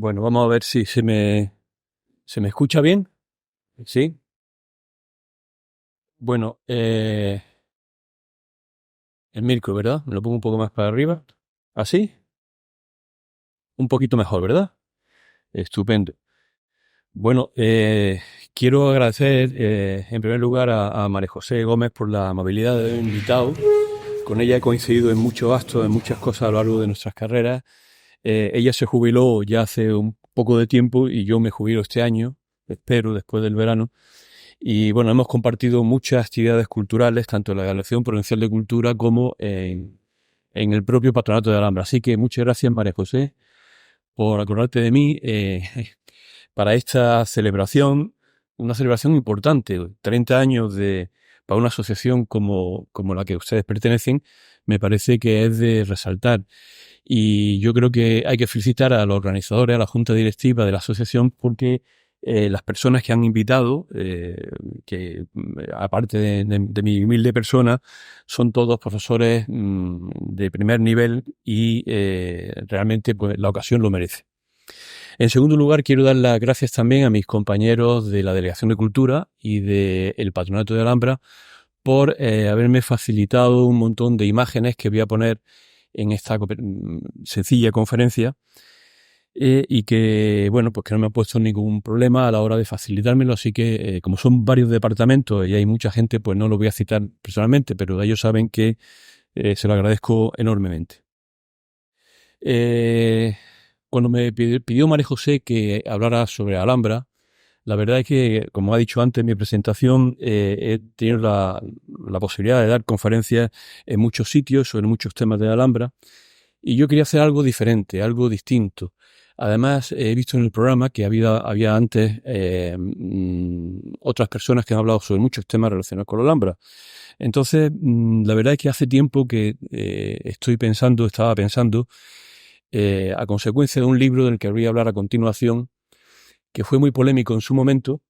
Bueno, vamos a ver si se me escucha bien. ¿Sí? Bueno, el micro, ¿verdad? Me lo pongo un poco más para arriba. ¿Así? Un poquito mejor, ¿verdad? Estupendo. Bueno, quiero agradecer en primer lugar a María José Gómez por la amabilidad de haberme invitado. Con ella he coincidido en muchos actos, en muchas cosas a lo largo de nuestras carreras. Ella se jubiló ya hace un poco de tiempo y yo me jubilo este año, espero, después del verano. Y bueno, hemos compartido muchas actividades culturales, tanto en la Delegación Provincial de Cultura como en el propio Patronato de Alhambra. Así que muchas gracias, María José, por acordarte de mí para esta celebración, una celebración importante, 30 años para una asociación como la que ustedes pertenecen, me parece que es de resaltar. Y yo creo que hay que felicitar a los organizadores, a la junta directiva de la asociación, porque las personas que han invitado, que aparte de mi humilde persona, son todos profesores de primer nivel y realmente pues, la ocasión lo merece. En segundo lugar, quiero dar las gracias también a mis compañeros de la Delegación de Cultura y del Patronato de Alhambra por haberme facilitado un montón de imágenes que voy a poner en esta sencilla conferencia y que, bueno, pues que no me ha puesto ningún problema a la hora de facilitármelo, así que como son varios departamentos y hay mucha gente, pues no lo voy a citar personalmente, pero ellos saben que se lo agradezco enormemente. Cuando me pidió María José que hablara sobre Alhambra, la verdad es que, como ha dicho antes en mi presentación, he tenido la posibilidad de dar conferencias en muchos sitios sobre muchos temas de Alhambra y yo quería hacer algo diferente, algo distinto. Además, he visto en el programa que había antes otras personas que han hablado sobre muchos temas relacionados con la Alhambra. Entonces, la verdad es que hace tiempo que estaba pensando, a consecuencia de un libro del que voy a hablar a continuación, que fue muy polémico en su momento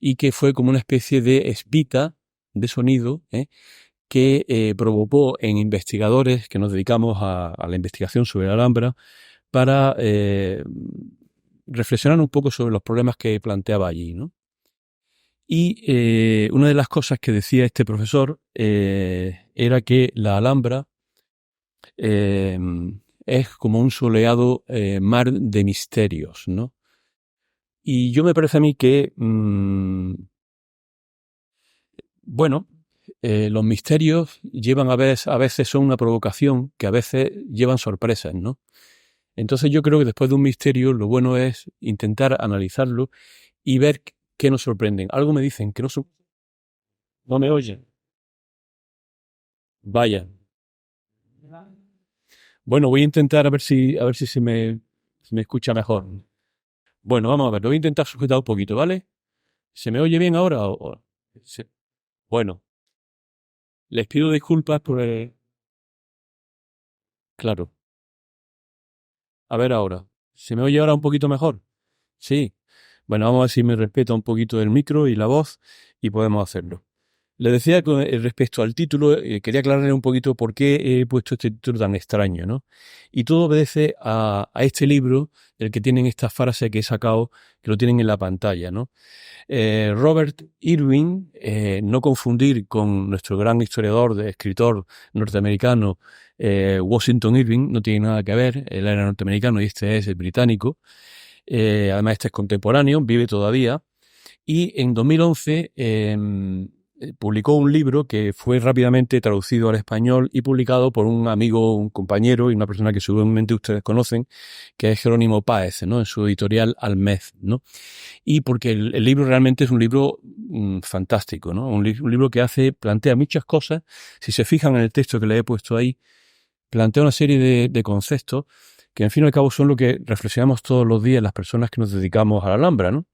y que fue como una especie de espita de sonido que provocó en investigadores que nos dedicamos a la investigación sobre la Alhambra para reflexionar un poco sobre los problemas que planteaba allí, ¿no? Y una de las cosas que decía este profesor era que la Alhambra eh, es como un soleado mar de misterios, ¿no? Y yo me parece a mí que, bueno, los misterios a veces son una provocación, que a veces llevan sorpresas, ¿no? Entonces yo creo que después de un misterio lo bueno es intentar analizarlo y ver qué nos sorprenden. Algo me dicen que no me oyen. Vaya. Bueno, voy a intentar a ver si se me escucha mejor. Bueno, vamos a ver, lo voy a intentar sujetar un poquito, ¿vale? ¿Se me oye bien ahora? Bueno, les pido disculpas por Claro. A ver ahora. ¿Se me oye ahora un poquito mejor? Sí. Bueno, vamos a ver si me respeta un poquito el micro y la voz y podemos hacerlo. Le decía que respecto al título, quería aclararle un poquito por qué he puesto este título tan extraño, ¿no? Y todo obedece a este libro, el que tienen esta frase que he sacado, que lo tienen en la pantalla, ¿no? Robert Irwin, no confundir con nuestro gran escritor norteamericano, Washington Irving, no tiene nada que ver, él era norteamericano y este es el británico. Además este es contemporáneo, vive todavía, y en 2011 publicó un libro que fue rápidamente traducido al español y publicado por un amigo, un compañero y una persona que seguramente ustedes conocen, que es Jerónimo Páez, ¿no? En su editorial Almez, ¿no? Y porque el libro realmente es un libro fantástico, ¿no? Un libro que plantea muchas cosas. Si se fijan en el texto que le he puesto ahí, plantea una serie de conceptos que, en fin y al cabo, son lo que reflexionamos todos los días las personas que nos dedicamos a la Alhambra, ¿no?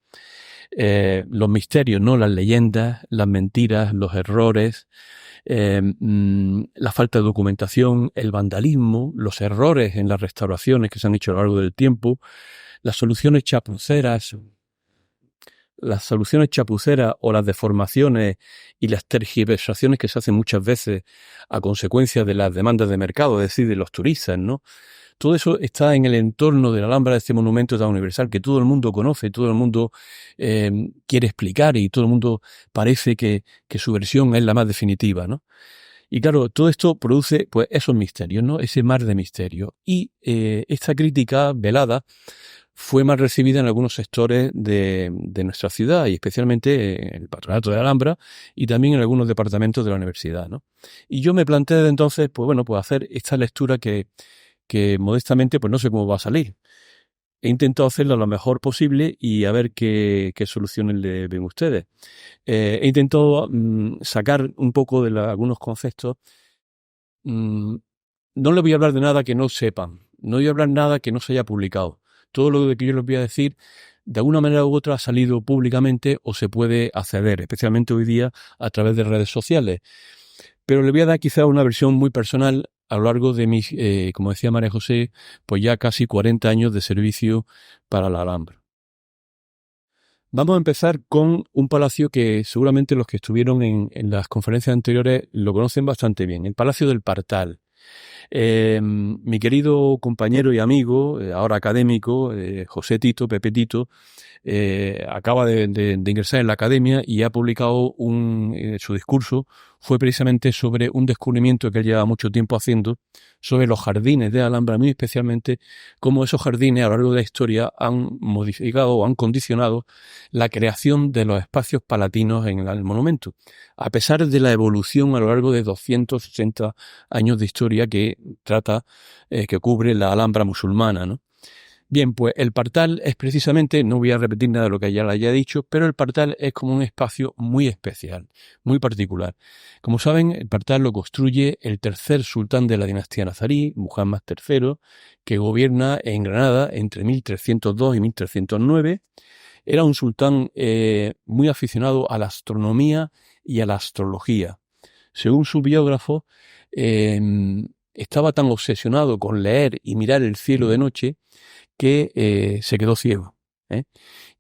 Los misterios, ¿no? Las leyendas, las mentiras, los errores, la falta de documentación, el vandalismo, los errores en las restauraciones que se han hecho a lo largo del tiempo, las soluciones chapuceras o las deformaciones y las tergiversaciones que se hacen muchas veces a consecuencia de las demandas de mercado, es decir, de los turistas, ¿no? Todo eso está en el entorno de la Alhambra, de este monumento tan universal que todo el mundo conoce, todo el mundo quiere explicar y todo el mundo parece que su versión es la más definitiva, ¿no? Y claro, todo esto produce pues esos misterios, ¿no? Ese mar de misterios. Y esta crítica velada fue mal recibida en algunos sectores de nuestra ciudad y especialmente en el Patronato de Alhambra y también en algunos departamentos de la universidad, ¿no? Y yo me planteé desde entonces, pues bueno, pues hacer esta lectura que modestamente pues no sé cómo va a salir. He intentado hacerlo lo mejor posible y a ver qué soluciones le ven ustedes. He intentado sacar un poco de algunos conceptos. No les voy a hablar de nada que no sepan. No voy a hablar nada que no se haya publicado. Todo lo que yo les voy a decir, de alguna manera u otra, ha salido públicamente o se puede acceder, especialmente hoy día a través de redes sociales. Pero le voy a dar quizá una versión muy personal a lo largo de mis, como decía María José, pues ya casi 40 años de servicio para la Alhambra. Vamos a empezar con un palacio que seguramente los que estuvieron en las conferencias anteriores lo conocen bastante bien, el Palacio del Partal. Mi querido compañero y amigo, ahora académico, José Tito, Pepe Tito, acaba de ingresar en la academia y ha publicado su discurso fue precisamente sobre un descubrimiento que él lleva mucho tiempo haciendo sobre los jardines de Alhambra, muy especialmente cómo esos jardines a lo largo de la historia han modificado o han condicionado la creación de los espacios palatinos en el monumento, a pesar de la evolución a lo largo de 260 años de historia que trata, que cubre la Alhambra musulmana, ¿no? Bien, pues el Partal es precisamente, no voy a repetir nada de lo que ya le haya dicho, pero el Partal es como un espacio muy especial, muy particular. Como saben, el Partal lo construye el tercer sultán de la dinastía nazarí, Muhammad III, que gobierna en Granada entre 1302 y 1309. Era un sultán muy aficionado a la astronomía y a la astrología. Según su biógrafo, estaba tan obsesionado con leer y mirar el cielo de noche que se quedó ciego, ¿eh?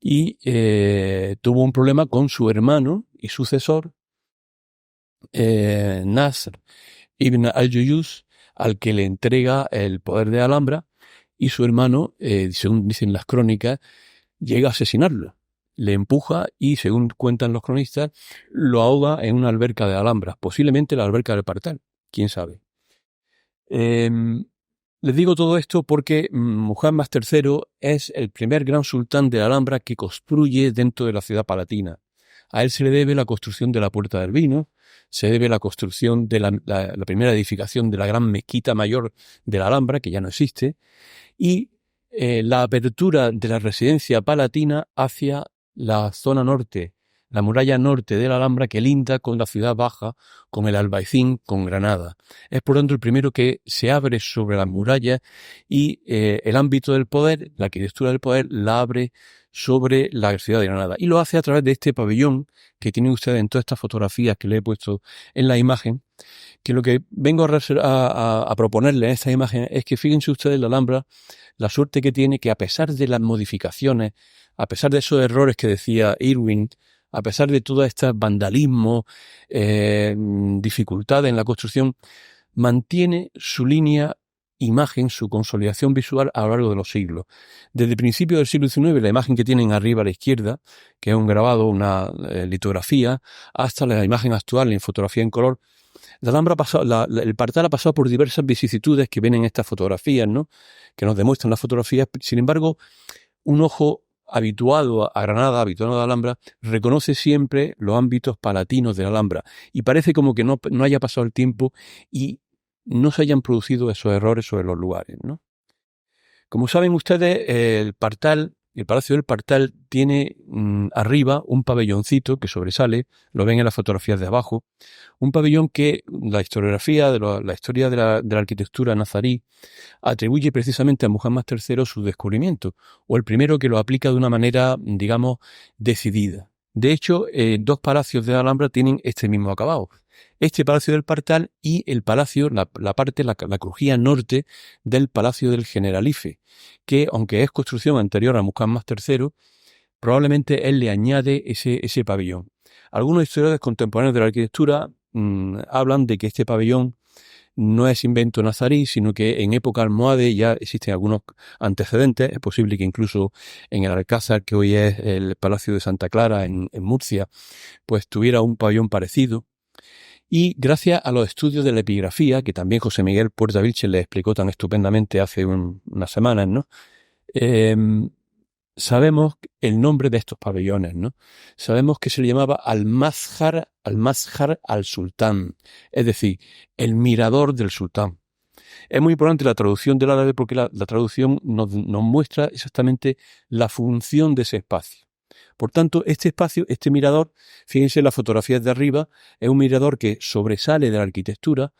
Y tuvo un problema con su hermano y sucesor, Nasr ibn al-Juyuz, al que le entrega el poder de Alhambra, y su hermano, según dicen las crónicas, llega a asesinarlo. Le empuja y, según cuentan los cronistas, lo ahoga en una alberca de Alhambra, posiblemente la alberca del Partal, quién sabe. Les digo todo esto porque Muhammad III es el primer gran sultán de la Alhambra que construye dentro de la ciudad palatina. A él se le debe la construcción de la Puerta del Vino, se debe la construcción de la primera edificación de la gran mezquita mayor de la Alhambra, que ya no existe, y la apertura de la residencia palatina hacia la zona norte, la muralla norte de la Alhambra que linda con la ciudad baja, con el Albaicín, con Granada. Es por tanto el primero que se abre sobre las murallas y el ámbito del poder, la arquitectura del poder, la abre sobre la ciudad de Granada. Y lo hace a través de este pabellón que tienen ustedes en todas estas fotografías que le he puesto en la imagen, que lo que vengo a proponerle en esta imagen es que fíjense ustedes la Alhambra, la suerte que tiene que a pesar de las modificaciones, a pesar de esos errores que decía Irwin, a pesar de todo este vandalismo, dificultades en la construcción, mantiene su línea imagen, su consolidación visual a lo largo de los siglos. Desde el principio del siglo XIX, la imagen que tienen arriba a la izquierda, que es un grabado, una litografía, hasta la imagen actual en fotografía en color, la Alhambra ha pasado, el Partal ha pasado por diversas vicisitudes que ven en estas fotografías, ¿no? Que nos demuestran las fotografías. Sin embargo, un ojo habituado a Granada, habituado a Alhambra, reconoce siempre los ámbitos palatinos de la Alhambra. Y parece como que no haya pasado el tiempo y no se hayan producido esos errores sobre los lugares, ¿no? Como saben ustedes, el Palacio del Partal tiene arriba un pabelloncito que sobresale, lo ven en las fotografías de abajo, un pabellón que la historiografía, la historia de la arquitectura nazarí, atribuye precisamente a Muhammad III su descubrimiento, o el primero que lo aplica de una manera, digamos, decidida. De hecho, dos palacios de la Alhambra tienen este mismo acabado. Este Palacio del Partal y el palacio, la crujía norte del Palacio del Generalife, que aunque es construcción anterior a Muhammad III, probablemente él le añade ese pabellón. Algunos historiadores contemporáneos de la arquitectura hablan de que este pabellón no es invento nazarí, sino que en época almohade ya existen algunos antecedentes. Es posible que incluso en el Alcázar, que hoy es el Palacio de Santa Clara en Murcia, pues tuviera un pabellón parecido. Y gracias a los estudios de la epigrafía, que también José Miguel Puerta Vilches le explicó tan estupendamente hace unas semanas, ¿no? Sabemos el nombre de estos pabellones, ¿no? Sabemos que se le llamaba al-Mazhar al-Sultán, es decir, el mirador del sultán. Es muy importante la traducción del árabe porque la traducción nos muestra exactamente la función de ese espacio. Por tanto, este espacio, este mirador, fíjense en las fotografías de arriba, es un mirador que sobresale de la arquitectura,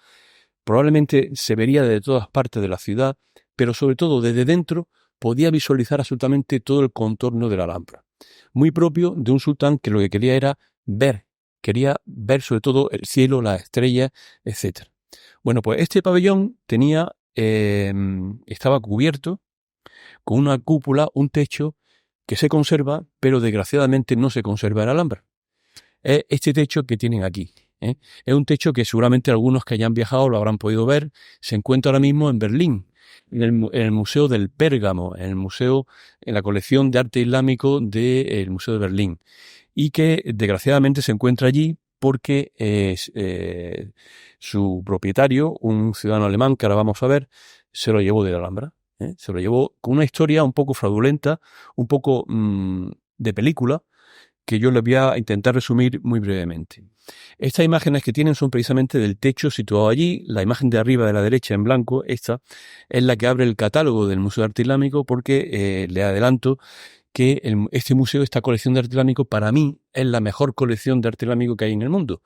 probablemente se vería de todas partes de la ciudad, pero sobre todo desde dentro podía visualizar absolutamente todo el contorno de la Alhambra. Muy propio de un sultán que lo que quería era quería ver sobre todo el cielo, las estrellas, etc. Bueno, pues este pabellón estaba cubierto con una cúpula, un techo que se conserva, pero desgraciadamente no se conserva en la Alhambra. Es este techo que tienen aquí. Es un techo que seguramente algunos que hayan viajado lo habrán podido ver. Se encuentra ahora mismo en Berlín, en el Museo del Pérgamo, en la colección de arte islámico del Museo de Berlín. Y que desgraciadamente se encuentra allí porque su propietario, un ciudadano alemán que ahora vamos a ver, se lo llevó de la Alhambra. Se lo llevó con una historia un poco fraudulenta, un poco de película, que yo les voy a intentar resumir muy brevemente. Estas imágenes que tienen son precisamente del techo situado allí. La imagen de arriba de la derecha en blanco, esta, es la que abre el catálogo del Museo de Arte Islámico porque le adelanto que este museo, esta colección de arte islámico, para mí es la mejor colección de arte islámico que hay en el mundo,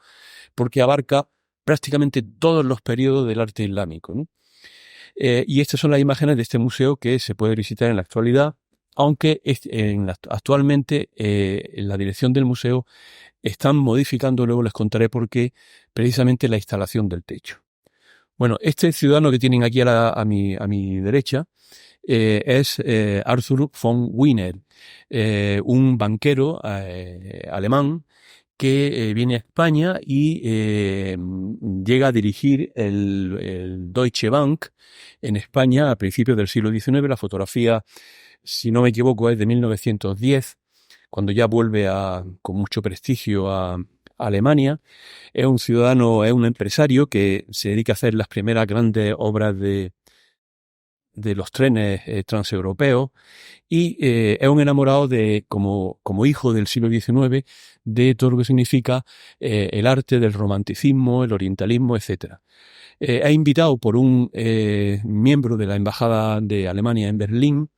porque abarca prácticamente todos los periodos del arte islámico, ¿no? Y estas son las imágenes de este museo que se puede visitar en la actualidad, aunque actualmente en la dirección del museo están modificando, luego les contaré por qué, precisamente la instalación del techo. Bueno, este ciudadano que tienen aquí a mi derecha es Arthur von Wiener, un banquero alemán que viene a España y llega a dirigir el Deutsche Bank en España a principios del siglo XIX. La fotografía, si no me equivoco, es de 1910, cuando ya vuelve con mucho prestigio a Alemania. Es un ciudadano, es un empresario que se dedica a hacer las primeras grandes obras de los trenes transeuropeos y es un enamorado como hijo del siglo XIX, de todo lo que significa el arte del romanticismo, el orientalismo, etc. Es invitado por un miembro de la Embajada de Alemania en Berlín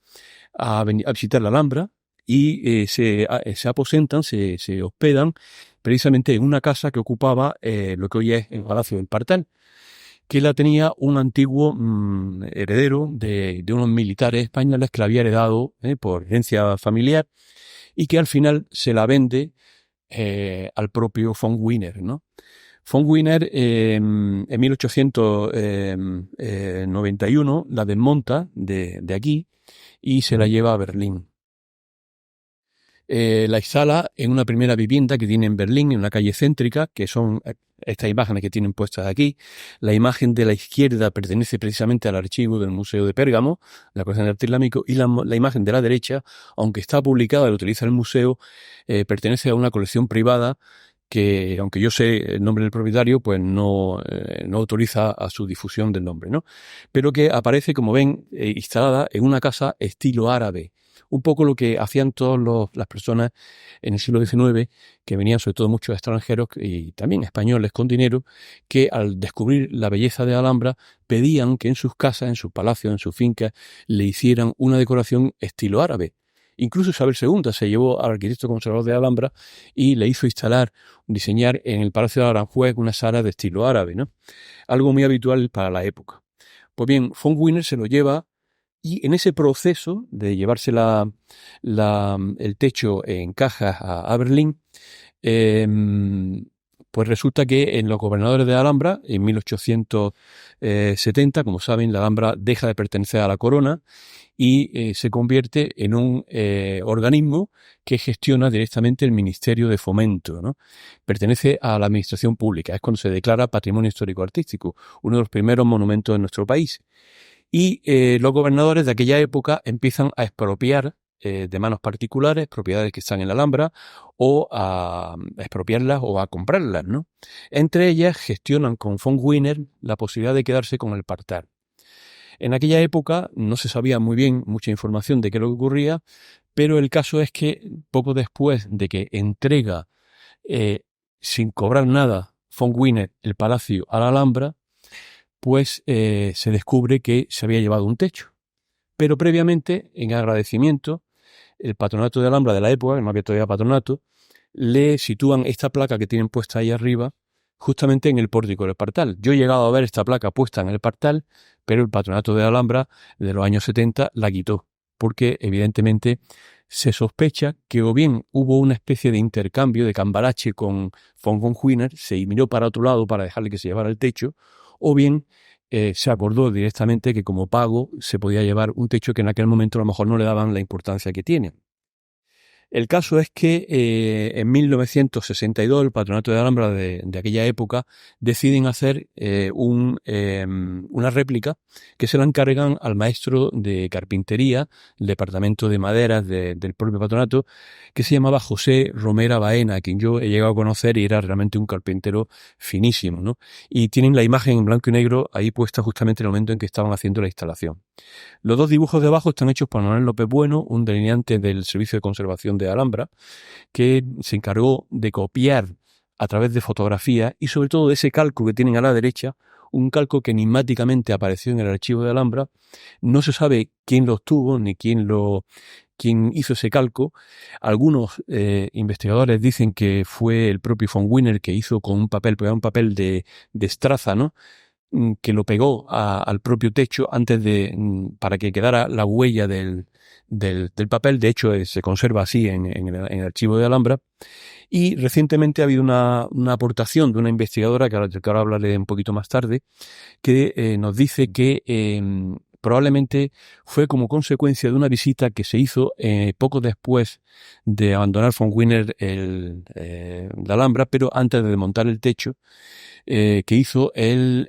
a visitar la Alhambra y se aposentan, se hospedan precisamente en una casa que ocupaba lo que hoy es el Palacio del Partal, que la tenía un antiguo heredero de unos militares españoles que la había heredado por herencia familiar y que al final se la vende al propio von Wiener, ¿no? Von Wiener en 1891 la desmonta de aquí y se la lleva a Berlín. La instala en una primera vivienda que tiene en Berlín, en una calle céntrica, que son estas imágenes que tienen puestas aquí. La imagen de la izquierda pertenece precisamente al archivo del Museo de Pérgamo, la colección de arte islámico, y la imagen de la derecha, aunque está publicada y lo utiliza el museo, pertenece a una colección privada que, aunque yo sé el nombre del propietario, pues no autoriza a su difusión del nombre, ¿no? Pero que aparece, como ven, instalada en una casa estilo árabe. Un poco lo que hacían todas las personas en el siglo XIX, que venían sobre todo muchos extranjeros y también españoles con dinero, que al descubrir la belleza de Alhambra pedían que en sus casas, en sus palacios, en sus fincas, le hicieran una decoración estilo árabe. Incluso Isabel II se llevó al arquitecto conservador de Alhambra y le hizo diseñar en el Palacio de Aranjuez una sala de estilo árabe, ¿no? Algo muy habitual para la época. Pues bien, von Wiener se lo lleva y en ese proceso de llevarse el techo en cajas a Berlín, Pues resulta que en los gobernadores de Alhambra, en 1870, como saben, la Alhambra deja de pertenecer a la corona y se convierte en un organismo que gestiona directamente el Ministerio de Fomento, ¿no? Pertenece a la administración pública, es cuando se declara Patrimonio Histórico Artístico, uno de los primeros monumentos de nuestro país. Y los gobernadores de aquella época empiezan a expropiar de manos particulares propiedades que están en la Alhambra, o a expropiarlas o a comprarlas, ¿no? Entre ellas gestionan con von Wiener la posibilidad de quedarse con el Partal. En aquella época no se sabía muy bien mucha información de qué es lo que ocurría, pero el caso es que poco después de que entrega sin cobrar nada von Wiener el palacio a la Alhambra, pues se descubre que se había llevado un techo. Pero previamente, en agradecimiento, el patronato de Alhambra de la época, que no había todavía patronato, le sitúan esta placa que tienen puesta ahí arriba, justamente en el pórtico del Partal. Yo he llegado a ver esta placa puesta en el Partal, pero el patronato de Alhambra de los años 70 la quitó, porque evidentemente se sospecha que o bien hubo una especie de intercambio de cambalache con von Wiener, se miró para otro lado para dejarle que se llevara el techo, o bien se acordó directamente que como pago se podía llevar un techo que en aquel momento a lo mejor no le daban la importancia que tiene. El caso es que en 1962 el patronato de Alhambra de aquella época deciden hacer una réplica que se la encargan al maestro de carpintería, el departamento de maderas del propio patronato, que se llamaba José Romera Baena, a quien yo he llegado a conocer y era realmente un carpintero finísimo, ¿no? Y tienen la imagen en blanco y negro ahí puesta justamente en el momento en que estaban haciendo la instalación. Los dos dibujos de abajo están hechos por Manuel López Bueno, un delineante del Servicio de Conservación de Alhambra, que se encargó de copiar a través de fotografías y sobre todo de ese calco que tienen a la derecha, un calco que enigmáticamente apareció en el archivo de Alhambra. No se sabe quién lo obtuvo ni quién hizo ese calco. Algunos investigadores dicen que fue el propio von Wiener que hizo con un papel de estraza, ¿no?, que lo pegó al propio techo antes para que quedara la huella del papel. De hecho, se conserva así en el archivo de Alhambra. Y recientemente ha habido una aportación de una investigadora, que ahora hablaré un poquito más tarde, que nos dice que probablemente fue como consecuencia de una visita que se hizo poco después de abandonar von Wiener la Alhambra, pero antes de desmontar el techo, que hizo el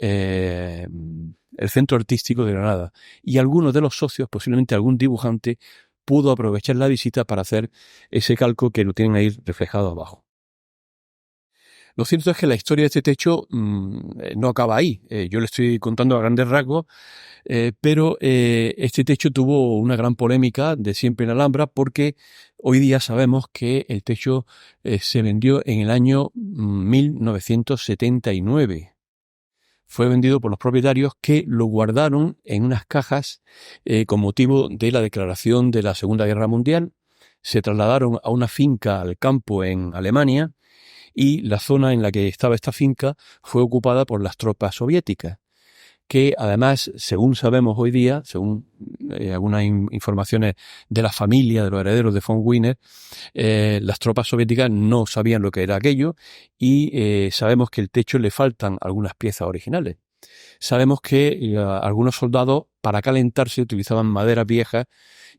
Centro Artístico de Granada. Y algunos de los socios, posiblemente algún dibujante, pudo aprovechar la visita para hacer ese calco que lo tienen ahí reflejado abajo. Lo cierto es que la historia de este techo no acaba ahí. Yo le estoy contando a grandes rasgos, pero este techo tuvo una gran polémica de siempre en Alhambra, porque hoy día sabemos que el techo se vendió en el año 1979. Fue vendido por los propietarios, que lo guardaron en unas cajas con motivo de la declaración de la Segunda Guerra Mundial. Se trasladaron a una finca al campo en Alemania, y la zona en la que estaba esta finca fue ocupada por las tropas soviéticas, que además, según sabemos hoy día, según algunas informaciones de la familia de los herederos de von Wiener, las tropas soviéticas no sabían lo que era aquello, y sabemos que el techo le faltan algunas piezas originales. Sabemos que algunos soldados, para calentarse, utilizaban maderas viejas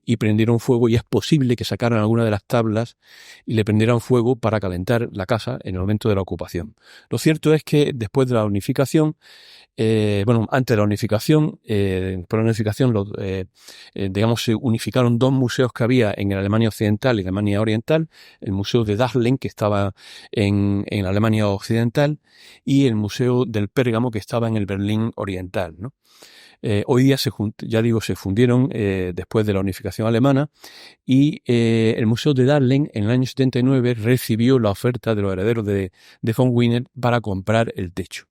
y prendieron fuego, y es posible que sacaran alguna de las tablas y le prendieran fuego para calentar la casa en el momento de la ocupación. Lo cierto es que después de la unificación, antes de la unificación, digamos, se unificaron dos museos que había en Alemania Occidental y Alemania Oriental: el Museo de Dahlem, que estaba en Alemania Occidental, y el Museo del Pérgamo, que estaba en el Berlín Oriental, ¿no? Hoy día se fundieron después de la unificación alemana, y el Museo de Dahlem en el año 79 recibió la oferta de los herederos de von Wiener para comprar el techo.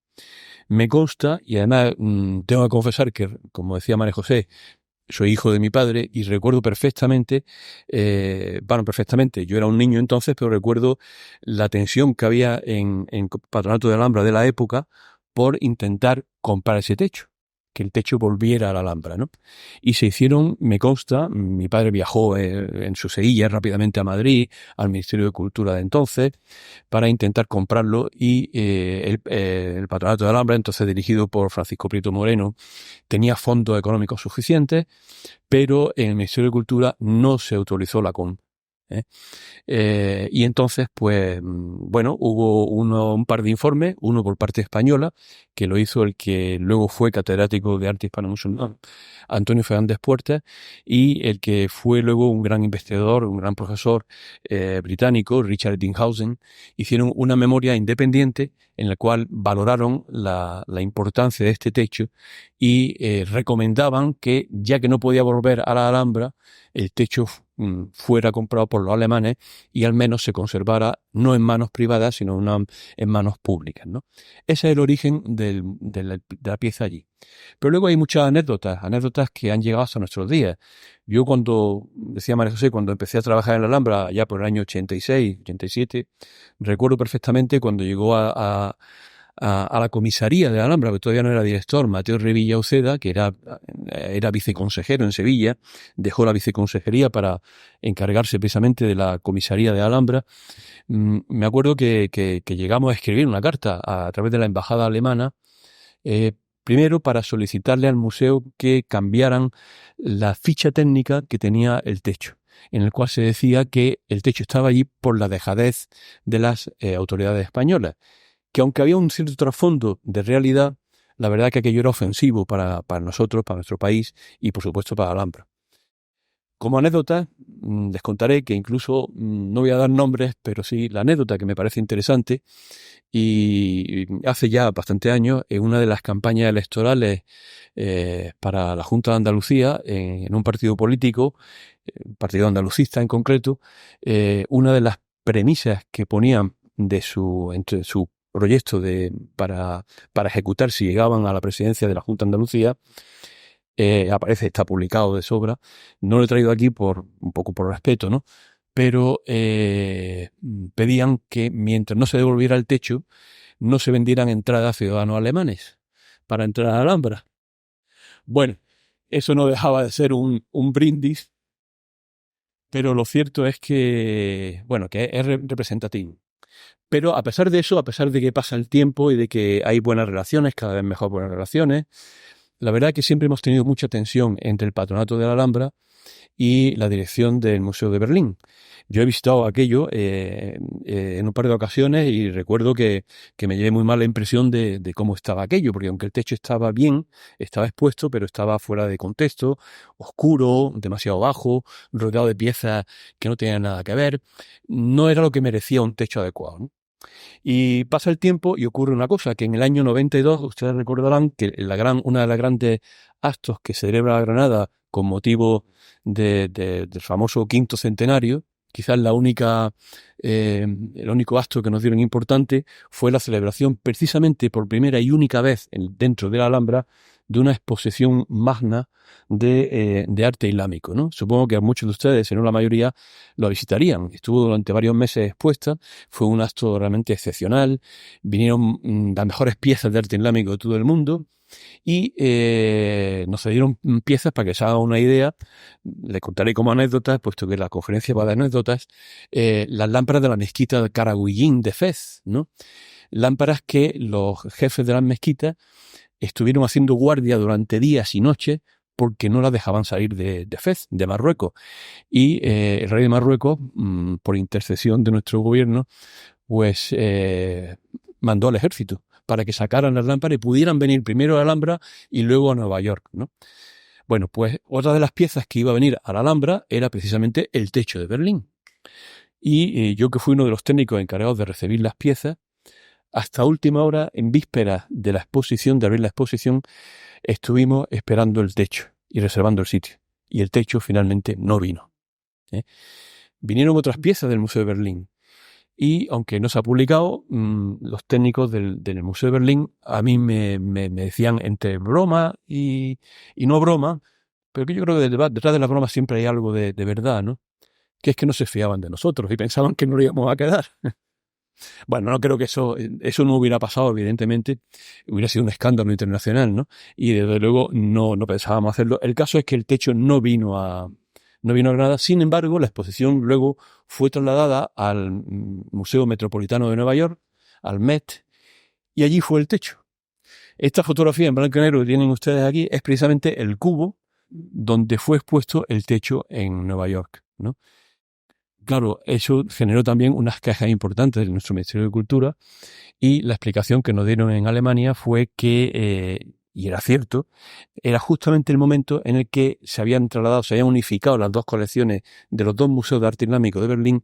Me consta, y además tengo que confesar que, como decía María José, soy hijo de mi padre y recuerdo perfectamente, yo era un niño entonces, pero recuerdo la tensión que había en Patronato de Alhambra de la época por intentar comprar ese techo. que el techo volviera a la Alhambra, ¿no? Y se hicieron, me consta, mi padre viajó en su Sevilla rápidamente a Madrid, al Ministerio de Cultura de entonces, para intentar comprarlo, y el Patronato de Alhambra, entonces dirigido por Francisco Prieto Moreno, tenía fondos económicos suficientes, pero en el Ministerio de Cultura no se autorizó la compra. Y entonces, pues, bueno, hubo un par de informes, uno por parte española, que lo hizo el que luego fue catedrático de arte hispano-musulmán, Antonio Fernández Puertas, y el que fue luego un gran investigador, un gran profesor británico, Richard Dinghausen. Hicieron una memoria independiente en la cual valoraron la importancia de este techo y recomendaban que, ya que no podía volver a la Alhambra, el techo fuera comprado por los alemanes y al menos se conservara no en manos privadas, sino en manos públicas, ¿no? Ese es el origen de la pieza allí. Pero luego hay muchas anécdotas que han llegado hasta nuestros días. Yo decía María José, cuando empecé a trabajar en la Alhambra, ya por el año 86, 87, recuerdo perfectamente cuando llegó a la comisaría de la Alhambra, que todavía no era director, Mateo Revilla Uceda, que era viceconsejero en Sevilla, dejó la viceconsejería para encargarse precisamente de la comisaría de Alhambra. Me acuerdo que llegamos a escribir una carta a través de la embajada alemana, primero para solicitarle al museo que cambiaran la ficha técnica que tenía el techo, en el cual se decía que el techo estaba allí por la dejadez de las autoridades españolas, que aunque había un cierto trasfondo de realidad, la verdad que aquello era ofensivo para nosotros, para nuestro país y por supuesto para Alhambra. Como anécdota, les contaré que incluso, no voy a dar nombres, pero sí la anécdota que me parece interesante, y hace ya bastante años, en una de las campañas electorales para la Junta de Andalucía, en un partido político, partido andalucista en concreto, una de las premisas que ponían entre su proyecto para ejecutar si llegaban a la presidencia de la Junta de Andalucía, aparece, está publicado de sobra. No lo he traído aquí un poco por respeto, ¿no? Pero pedían que mientras no se devolviera el techo, no se vendieran entradas a ciudadanos alemanes para entrar a la Alhambra. Bueno, eso no dejaba de ser un brindis, pero lo cierto es que, bueno, que es representativo. Pero a pesar de eso, a pesar de que pasa el tiempo y de que hay buenas relaciones, cada vez mejor buenas relaciones, la verdad es que siempre hemos tenido mucha tensión entre el Patronato de la Alhambra y la dirección del Museo de Berlín. Yo he visitado aquello en un par de ocasiones y recuerdo que me llevé muy mal la impresión de cómo estaba aquello, porque aunque el techo estaba bien, estaba expuesto, pero estaba fuera de contexto, oscuro, demasiado bajo, rodeado de piezas que no tenían nada que ver. No era lo que merecía un techo adecuado, ¿no? Y pasa el tiempo y ocurre una cosa, que en el año 92, ustedes recordarán que una de las grandes actos que celebra Granada con motivo del famoso quinto centenario, quizás el único acto que nos dieron importante fue la celebración, precisamente por primera y única vez dentro de la Alhambra, de una exposición magna de arte islámico, ¿no? Supongo que a muchos de ustedes, si no la mayoría, lo visitarían. Estuvo durante varios meses expuesta, fue un acto realmente excepcional, vinieron las mejores piezas de arte islámico de todo el mundo y nos cedieron piezas para que se haga una idea. Les contaré como anécdotas, puesto que la conferencia va de anécdotas, las lámparas de la mezquita de Karagullín de Fez, ¿no? Lámparas que los jefes de las mezquitas estuvieron haciendo guardia durante días y noches porque no las dejaban salir de Fez, de Marruecos. Y el rey de Marruecos, por intercesión de nuestro gobierno, pues mandó al ejército para que sacaran las lámparas y pudieran venir primero a la Alhambra y luego a Nueva York, ¿no? Bueno, pues otra de las piezas que iba a venir a la Alhambra era precisamente el techo de Berlín. Y yo, que fui uno de los técnicos encargados de recibir las piezas, hasta última hora, en vísperas de abrir la exposición, estuvimos esperando el techo y reservando el sitio. Y el techo finalmente no vino. Vinieron otras piezas del Museo de Berlín. Y aunque no se ha publicado, los técnicos del Museo de Berlín a mí me decían, entre broma y no broma, pero que yo creo que detrás de la broma siempre hay algo de verdad, ¿no? Que es que no se fiaban de nosotros y pensaban que no lo íbamos a quedar. Bueno, no creo que eso no hubiera pasado, evidentemente. Hubiera sido un escándalo internacional, ¿no? Y desde luego no pensábamos hacerlo. El caso es que el techo no vino a Granada. Sin embargo, la exposición luego fue trasladada al Museo Metropolitano de Nueva York, al Met, y allí fue el techo. Esta fotografía en blanco y negro que tienen ustedes aquí es precisamente el cubo donde fue expuesto el techo en Nueva York, ¿no? Claro, eso generó también unas quejas importantes de nuestro Ministerio de Cultura, y la explicación que nos dieron en Alemania fue que, y era cierto, era justamente el momento en el que se habían unificado las dos colecciones de los dos museos de arte islámico de Berlín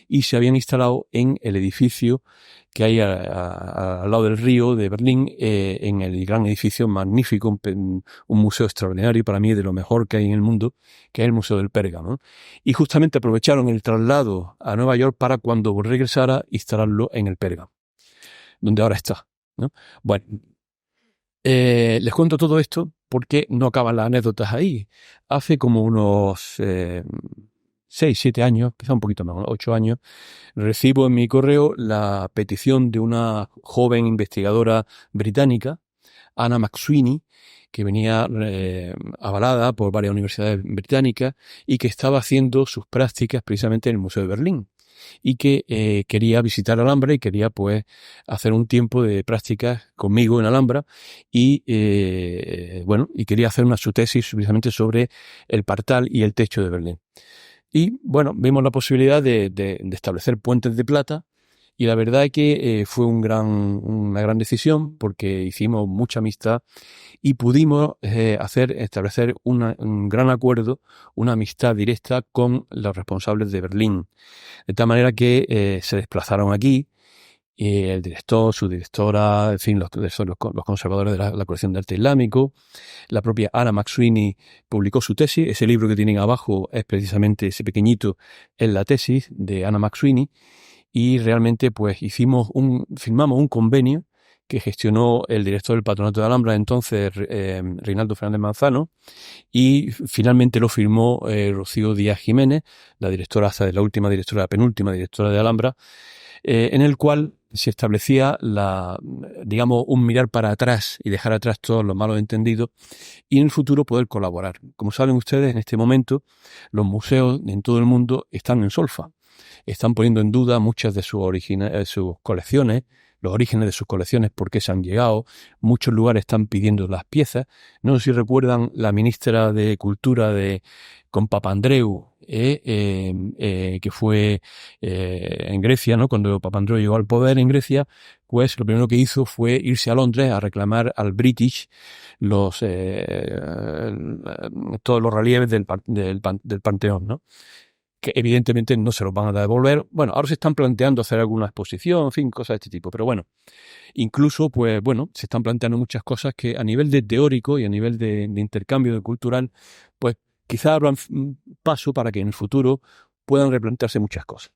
y se habían instalado en el edificio que hay al lado del río de Berlín, en el gran edificio magnífico, un museo extraordinario, para mí de lo mejor que hay en el mundo, que es el Museo del Pérgamo, ¿no? Y justamente aprovecharon el traslado a Nueva York para, cuando regresara, instalarlo en el Pérgamo, donde ahora está, ¿no? Bueno, les cuento todo esto porque no acaban las anécdotas ahí. Hace como unos 6, 7 años, quizá un poquito más, 8 años, recibo en mi correo la petición de una joven investigadora británica, Anna McSweeney, que venía avalada por varias universidades británicas y que estaba haciendo sus prácticas precisamente en el Museo de Berlín, y que quería visitar Alhambra y quería pues hacer un tiempo de prácticas conmigo en Alhambra, y y quería hacer su tesis precisamente sobre el Partal y el techo de Berlín. Y bueno, vimos la posibilidad de establecer puentes de plata, y la verdad es que fue una gran decisión, porque hicimos mucha amistad y pudimos establecer un gran acuerdo, una amistad directa con los responsables de Berlín. De tal manera que se desplazaron aquí, y el director, su directora, en fin, los conservadores de la colección de arte islámico. La propia Anna McSweeney publicó su tesis. Ese libro que tienen abajo es precisamente ese pequeñito, es la tesis de Anna McSweeney, y realmente pues firmamos un convenio que gestionó el director del Patronato de Alhambra, entonces Reinaldo Fernández Manzano, y finalmente lo firmó Rocío Díaz Jiménez, la directora, hasta la penúltima directora de Alhambra, en el cual se establecía un mirar para atrás y dejar atrás todos los malos entendidos, y en el futuro poder colaborar. Como saben ustedes, en este momento los museos en todo el mundo están en solfa. Están poniendo en duda muchas de sus colecciones, los orígenes de sus colecciones, por qué se han llegado. Muchos lugares están pidiendo las piezas. No sé si recuerdan la ministra de Cultura con Papandreou, que fue en Grecia, ¿no? Cuando Papandreou llegó al poder en Grecia, pues lo primero que hizo fue irse a Londres a reclamar al British todos los relieves del Panteón, ¿no? Que evidentemente no se los van a devolver. Bueno, ahora se están planteando hacer alguna exposición, en fin, cosas de este tipo. Pero bueno, incluso, pues bueno, se están planteando muchas cosas que a nivel de teórico y a nivel de intercambio cultural, pues quizá abran paso para que en el futuro puedan replantearse muchas cosas.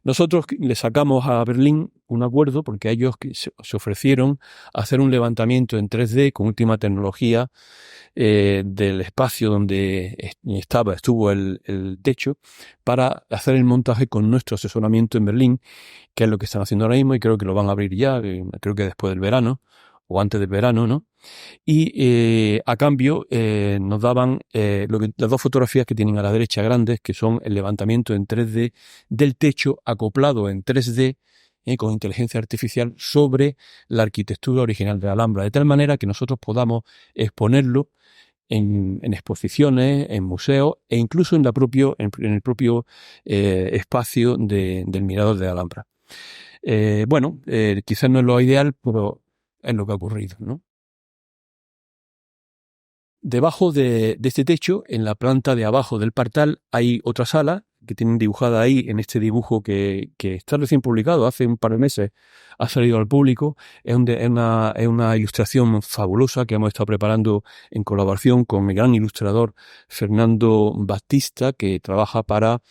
Nosotros le sacamos a Berlín un acuerdo porque ellos se ofrecieron a hacer un levantamiento en 3D con última tecnología del espacio donde estuvo el techo, para hacer el montaje con nuestro asesoramiento en Berlín, que es lo que están haciendo ahora mismo, y creo que lo van a abrir ya, creo que después del verano o antes del verano, ¿no? Y a cambio nos daban las dos fotografías que tienen a la derecha grandes, que son el levantamiento en 3D del techo acoplado en 3D con inteligencia artificial sobre la arquitectura original de la Alhambra, de tal manera que nosotros podamos exponerlo en exposiciones, en museos, e incluso en el propio espacio del Mirador de Alhambra. Quizás no es lo ideal, pero es lo que ha ocurrido, ¿no? Debajo de este techo, en la planta de abajo del Partal, hay otra sala que tienen dibujada ahí en este dibujo que está recién publicado, hace un par de meses ha salido al público. Es una ilustración fabulosa que hemos estado preparando en colaboración con el gran ilustrador Fernando Batista, que trabaja para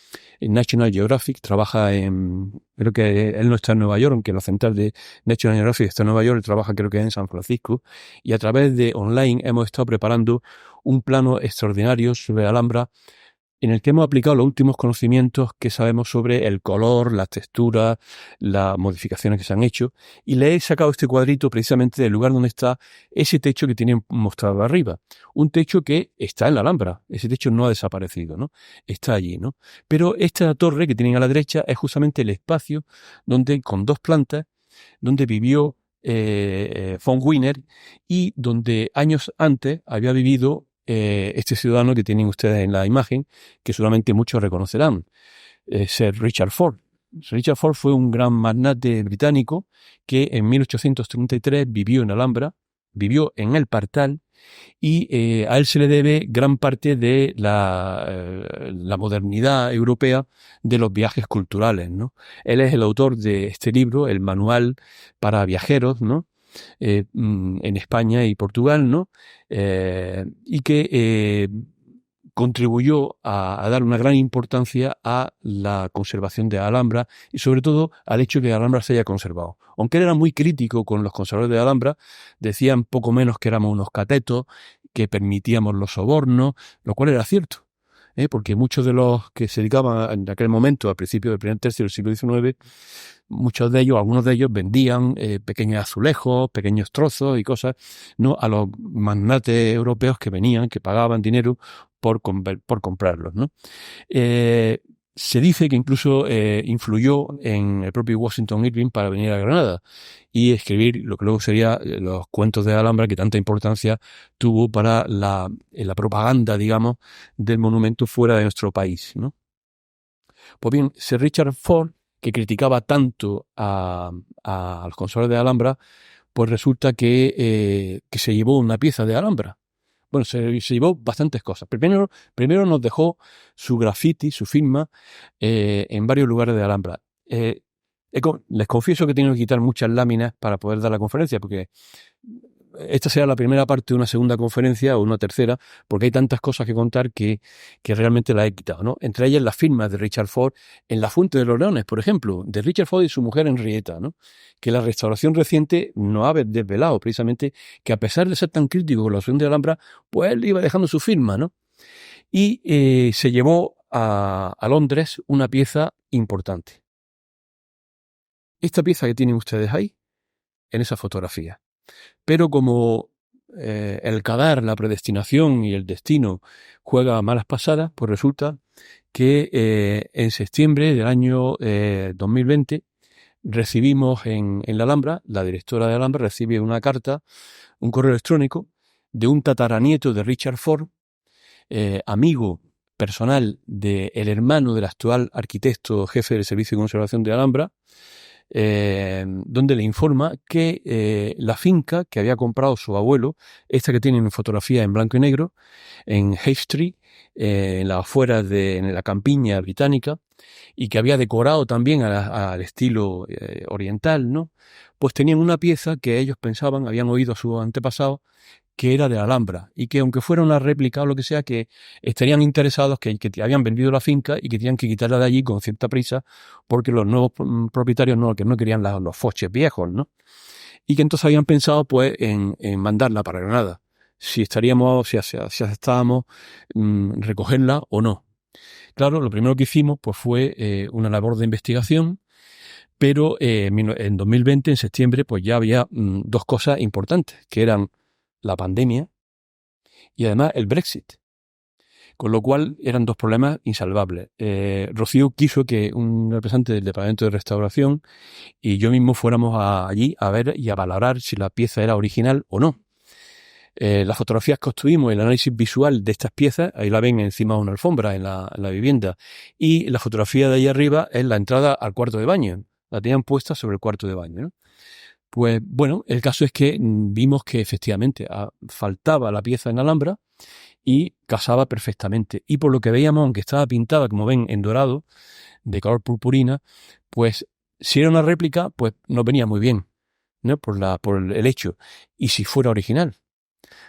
National Geographic, creo que él no está en Nueva York, aunque la central de National Geographic está en Nueva York, él trabaja creo que en San Francisco, y a través de online hemos estado preparando un plano extraordinario sobre Alhambra, en el que hemos aplicado los últimos conocimientos que sabemos sobre el color, las texturas, las modificaciones que se han hecho, y le he sacado este cuadrito precisamente del lugar donde está ese techo que tienen mostrado arriba. Un techo que está en la Alhambra, ese techo no ha desaparecido, ¿no? Está allí, ¿no? Pero esta torre que tienen a la derecha es justamente el espacio donde, con 2 plantas, donde vivió von Wiener y donde años antes había vivido este ciudadano que tienen ustedes en la imagen, que seguramente muchos reconocerán, Sir Richard Ford. Sir Richard Ford fue un gran magnate británico que en 1833 vivió en Alhambra, vivió en el Partal, y a él se le debe gran parte de la modernidad europea de los viajes culturales, ¿no? Él es el autor de este libro, el Manual para Viajeros, ¿no? En España y Portugal, ¿no? Y que contribuyó a dar una gran importancia a la conservación de Alhambra y sobre todo al hecho de que Alhambra se haya conservado. Aunque él era muy crítico con los conservadores de Alhambra, decían poco menos que éramos unos catetos, que permitíamos los sobornos, lo cual era cierto. Porque muchos de los que se dedicaban en aquel momento, al principio del primer tercio del siglo XIX, muchos de ellos, algunos de ellos vendían pequeños azulejos, pequeños trozos y cosas, ¿no? A los magnates europeos que venían, que pagaban dinero por comprarlos, ¿no? Se dice que incluso influyó en el propio Washington Irving para venir a Granada y escribir lo que luego sería los cuentos de Alhambra, que tanta importancia tuvo para la propaganda, digamos, del monumento fuera de nuestro país, ¿no? Pues bien, Sir Richard Ford, que criticaba tanto a los conservadores de Alhambra, pues resulta que se llevó una pieza de Alhambra. Bueno, se llevó bastantes cosas. Primero nos dejó su graffiti, su firma, en varios lugares de Alhambra. Les confieso que he tenido que quitar muchas láminas para poder dar la conferencia, porque esta será la primera parte de una segunda conferencia o una tercera, porque hay tantas cosas que contar que realmente las he quitado, ¿no? Entre ellas las firmas de Richard Ford en la Fuente de los Leones, por ejemplo, de Richard Ford y su mujer Henrietta, ¿no? Que la restauración reciente nos ha desvelado precisamente que a pesar de ser tan crítico con la Fuente de Alhambra, pues él iba dejando su firma, ¿no? Y se llevó a Londres una pieza importante. Esta pieza que tienen ustedes ahí, en esa fotografía. Pero como el Qadar, la predestinación y el destino juega malas pasadas, pues resulta que en septiembre del año 2020 recibimos en la Alhambra, la directora de Alhambra recibe una carta, un correo electrónico de un tataranieto de Richard Ford, amigo personal del hermano del actual arquitecto jefe del Servicio de Conservación de Alhambra, donde le informa que la finca que había comprado su abuelo, esta que tienen fotografía en blanco y negro, en Hay Street, en las afueras en la campiña británica, y que había decorado también al estilo oriental, ¿no? Pues tenían una pieza que ellos pensaban, habían oído a sus antepasados, que era de la Alhambra, y que aunque fuera una réplica o lo que sea, que estarían interesados, que habían vendido la finca y que tenían que quitarla de allí con cierta prisa, porque los nuevos propietarios que no querían los foches viejos, ¿no? Y que entonces habían pensado pues en mandarla para Granada, si aceptábamos recogerla o no. Claro, lo primero que hicimos pues fue una labor de investigación, pero en 2020, en septiembre, pues ya había 2 cosas importantes, que eran la pandemia y además el Brexit. Con lo cual eran 2 problemas insalvables. Rocío quiso que un representante del Departamento de Restauración y yo mismo fuéramos allí a ver y a valorar si la pieza era original o no. Las fotografías que obtuvimos, el análisis visual de estas piezas, ahí la ven encima de una alfombra en la vivienda, y la fotografía de ahí arriba es la entrada al cuarto de baño. La tenían puesta sobre el cuarto de baño, ¿no? Pues bueno, el caso es que vimos que efectivamente faltaba la pieza en Alhambra y casaba perfectamente. Y por lo que veíamos, aunque estaba pintada, como ven, en dorado, de color purpurina, pues si era una réplica, pues no venía muy bien, ¿no? Por el hecho. Y si fuera original.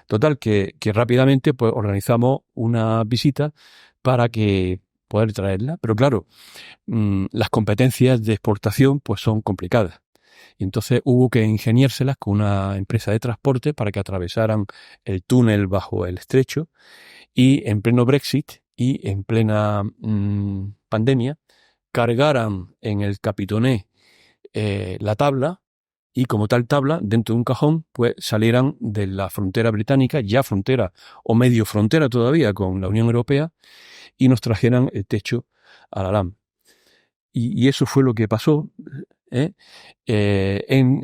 Total, que rápidamente pues organizamos una visita para que poder traerla. Pero claro, las competencias de exportación pues son complicadas. Y entonces hubo que ingeniárselas con una empresa de transporte para que atravesaran el túnel bajo el estrecho y en pleno Brexit, y en plena pandemia cargaran en el Capitoné la tabla, y como tal tabla, dentro de un cajón, pues salieran de la frontera británica, ya frontera o medio frontera todavía con la Unión Europea, y nos trajeran el techo a la Alhambra. Y eso fue lo que pasó en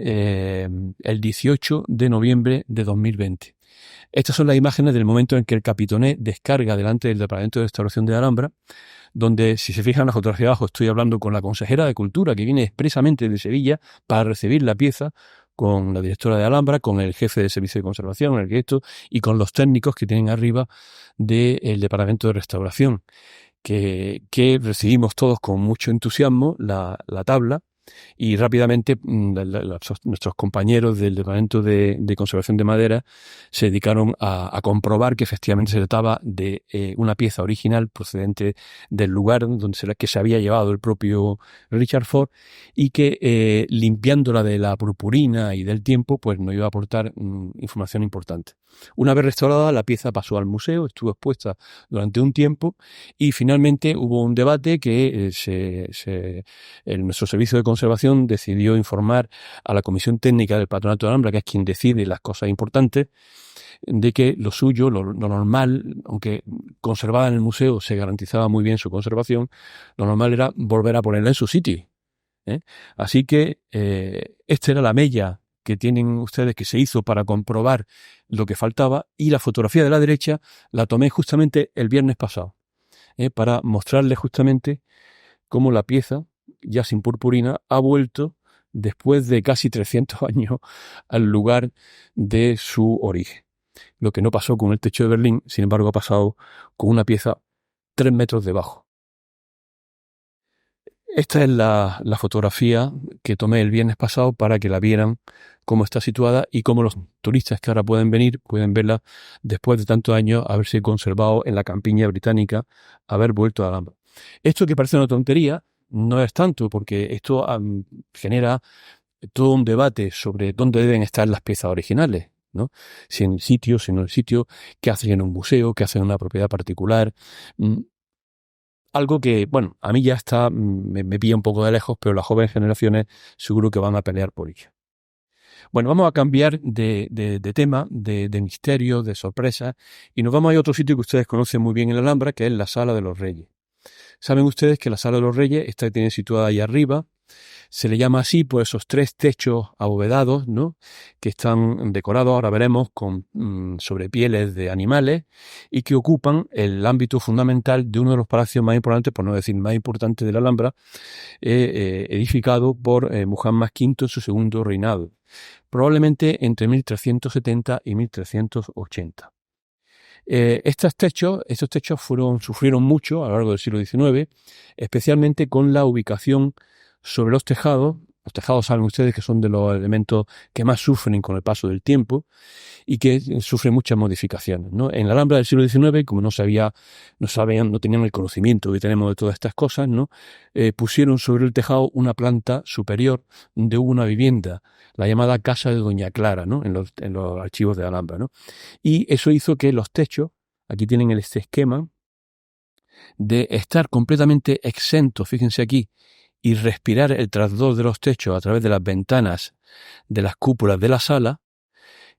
el 18 de noviembre de 2020. Estas son las imágenes del momento en que el Capitoné descarga delante del Departamento de Restauración de Alhambra, donde, si se fijan en la fotografía de abajo, estoy hablando con la consejera de Cultura, que viene expresamente de Sevilla para recibir la pieza, con la directora de Alhambra, con el jefe de servicio de conservación, el arquitecto, y con los técnicos que tienen arriba del Departamento de Restauración, que recibimos todos con mucho entusiasmo la tabla. Y rápidamente nuestros compañeros del Departamento de Conservación de Madera se dedicaron a comprobar que efectivamente se trataba de una pieza original procedente del lugar donde que se había llevado el propio Richard Ford, y que limpiándola de la purpurina y del tiempo, pues nos iba a aportar información importante. Una vez restaurada, la pieza pasó al museo, estuvo expuesta durante un tiempo, y finalmente hubo un debate que nuestro servicio de conservación decidió informar a la Comisión Técnica del Patronato de Alhambra, que es quien decide las cosas importantes, de que lo suyo, lo normal, aunque conservada en el museo se garantizaba muy bien su conservación, lo normal era volver a ponerla en su sitio. Así que esta era la mella que tienen ustedes, que se hizo para comprobar lo que faltaba, y la fotografía de la derecha la tomé justamente el viernes pasado, para mostrarles justamente cómo la pieza, ya sin purpurina, ha vuelto después de casi 300 años al lugar de su origen. Lo que no pasó con el techo de Berlín, sin embargo, ha pasado con una pieza 3 metros debajo. Esta es la fotografía que tomé el viernes pasado para que la vieran cómo está situada, y cómo los turistas que ahora pueden venir pueden verla después de tantos años haberse conservado en la campiña británica, haber vuelto a Alhambra. Esto, que parece una tontería, no es tanto, porque esto genera todo un debate sobre dónde deben estar las piezas originales, ¿no? Si en el sitio, si no en el sitio, qué hacen en un museo, qué hacen en una propiedad particular. Algo que, bueno, a mí ya está, me pilla un poco de lejos, pero las jóvenes generaciones seguro que van a pelear por ello. Bueno, vamos a cambiar de tema, de misterio, de sorpresa, y nos vamos a ir a otro sitio que ustedes conocen muy bien en la Alhambra, que es la Sala de los Reyes. Saben ustedes que la Sala de los Reyes tiene situada ahí arriba. Se le llama así por esos 3 techos abovedados, ¿no?, que están decorados, ahora veremos, con sobre pieles de animales, y que ocupan el ámbito fundamental de uno de los palacios más importantes, por no decir más importante, de la Alhambra, edificado por Muhammad V en su segundo reinado, probablemente entre 1370 y 1380. Estos techos sufrieron mucho a lo largo del siglo XIX, especialmente con la ubicación sobre los tejados. Los tejados, saben ustedes, que son de los elementos que más sufren con el paso del tiempo y que sufren muchas modificaciones, ¿no? En la Alhambra del siglo XIX, como no tenían el conocimiento que tenemos de todas estas cosas, ¿no?, pusieron sobre el tejado una planta superior de una vivienda, la llamada Casa de Doña Clara, ¿no?, en los archivos de Alhambra, ¿no? Y eso hizo que los techos, aquí tienen este esquema, de estar completamente exentos, fíjense aquí, y respirar el trasdor de los techos a través de las ventanas de las cúpulas de la sala,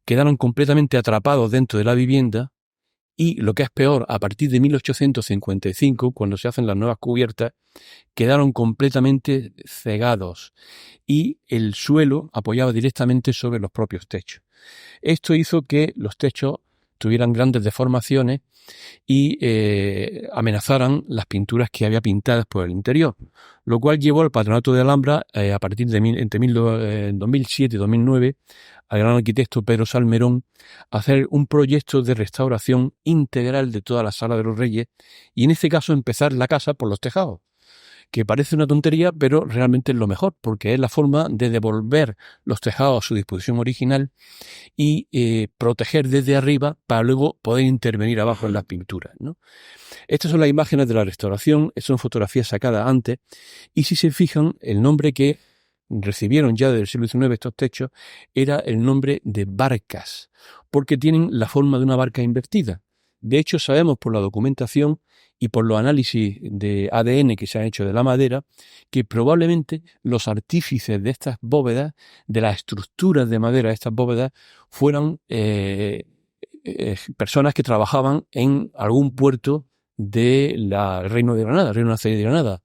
quedaron completamente atrapados dentro de la vivienda, y lo que es peor, a partir de 1855, cuando se hacen las nuevas cubiertas, quedaron completamente cegados, y el suelo apoyaba directamente sobre los propios techos. Esto hizo que los techos tuvieran grandes deformaciones y amenazaran las pinturas que había pintadas por el interior, lo cual llevó al Patronato de Alhambra, a partir de entre 2007 y 2009, al gran arquitecto Pedro Salmerón, a hacer un proyecto de restauración integral de toda la Sala de los Reyes, y en este caso empezar la casa por los tejados, que parece una tontería, pero realmente es lo mejor, porque es la forma de devolver los tejados a su disposición original y proteger desde arriba para luego poder intervenir abajo en las pinturas, ¿no? Estas son las imágenes de la restauración, son fotografías sacadas antes, y si se fijan, el nombre que recibieron ya desde el siglo XIX estos techos era el nombre de barcas, porque tienen la forma de una barca invertida. De hecho, sabemos por la documentación y por los análisis de ADN que se han hecho de la madera, que probablemente los artífices de estas bóvedas, de las estructuras de madera de estas bóvedas, fueran personas que trabajaban en algún puerto del Reino de Granada, Reino Nazarí de Granada.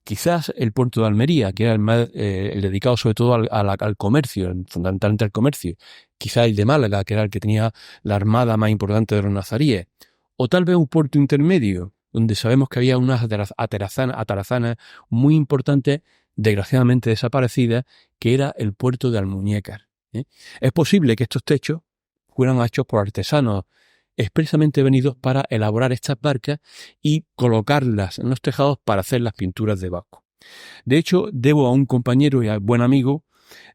Quizás el puerto de Almería, que era el dedicado sobre todo al comercio, fundamentalmente al comercio. Quizás el de Málaga, que era el que tenía la armada más importante de los nazaríes. O tal vez un puerto intermedio, donde sabemos que había unas atarazanas muy importantes, desgraciadamente desaparecidas, que era el puerto de Almuñécar. Es posible que estos techos fueran hechos por artesanos expresamente venidos para elaborar estas barcas y colocarlas en los tejados para hacer las pinturas de Vasco. De hecho, debo a un compañero y a buen amigo,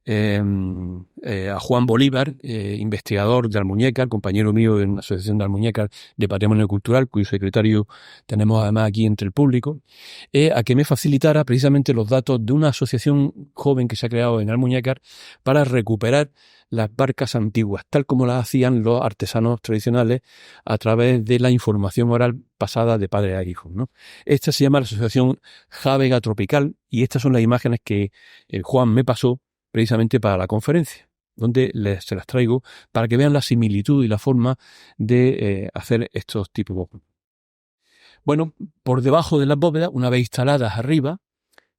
a Juan Bolívar, investigador de Almuñécar, compañero mío en la Asociación de Almuñécar de Patrimonio Cultural, cuyo secretario tenemos además aquí entre el público, a que me facilitara precisamente los datos de una asociación joven que se ha creado en Almuñécar para recuperar las barcas antiguas, tal como las hacían los artesanos tradicionales a través de la información oral pasada de padre a hijo, ¿no? Esta se llama la Asociación Jávega Tropical y estas son las imágenes que Juan me pasó precisamente para la conferencia, donde se las traigo para que vean la similitud y la forma de hacer estos tipos. Bueno, por debajo de las bóvedas, una vez instaladas arriba,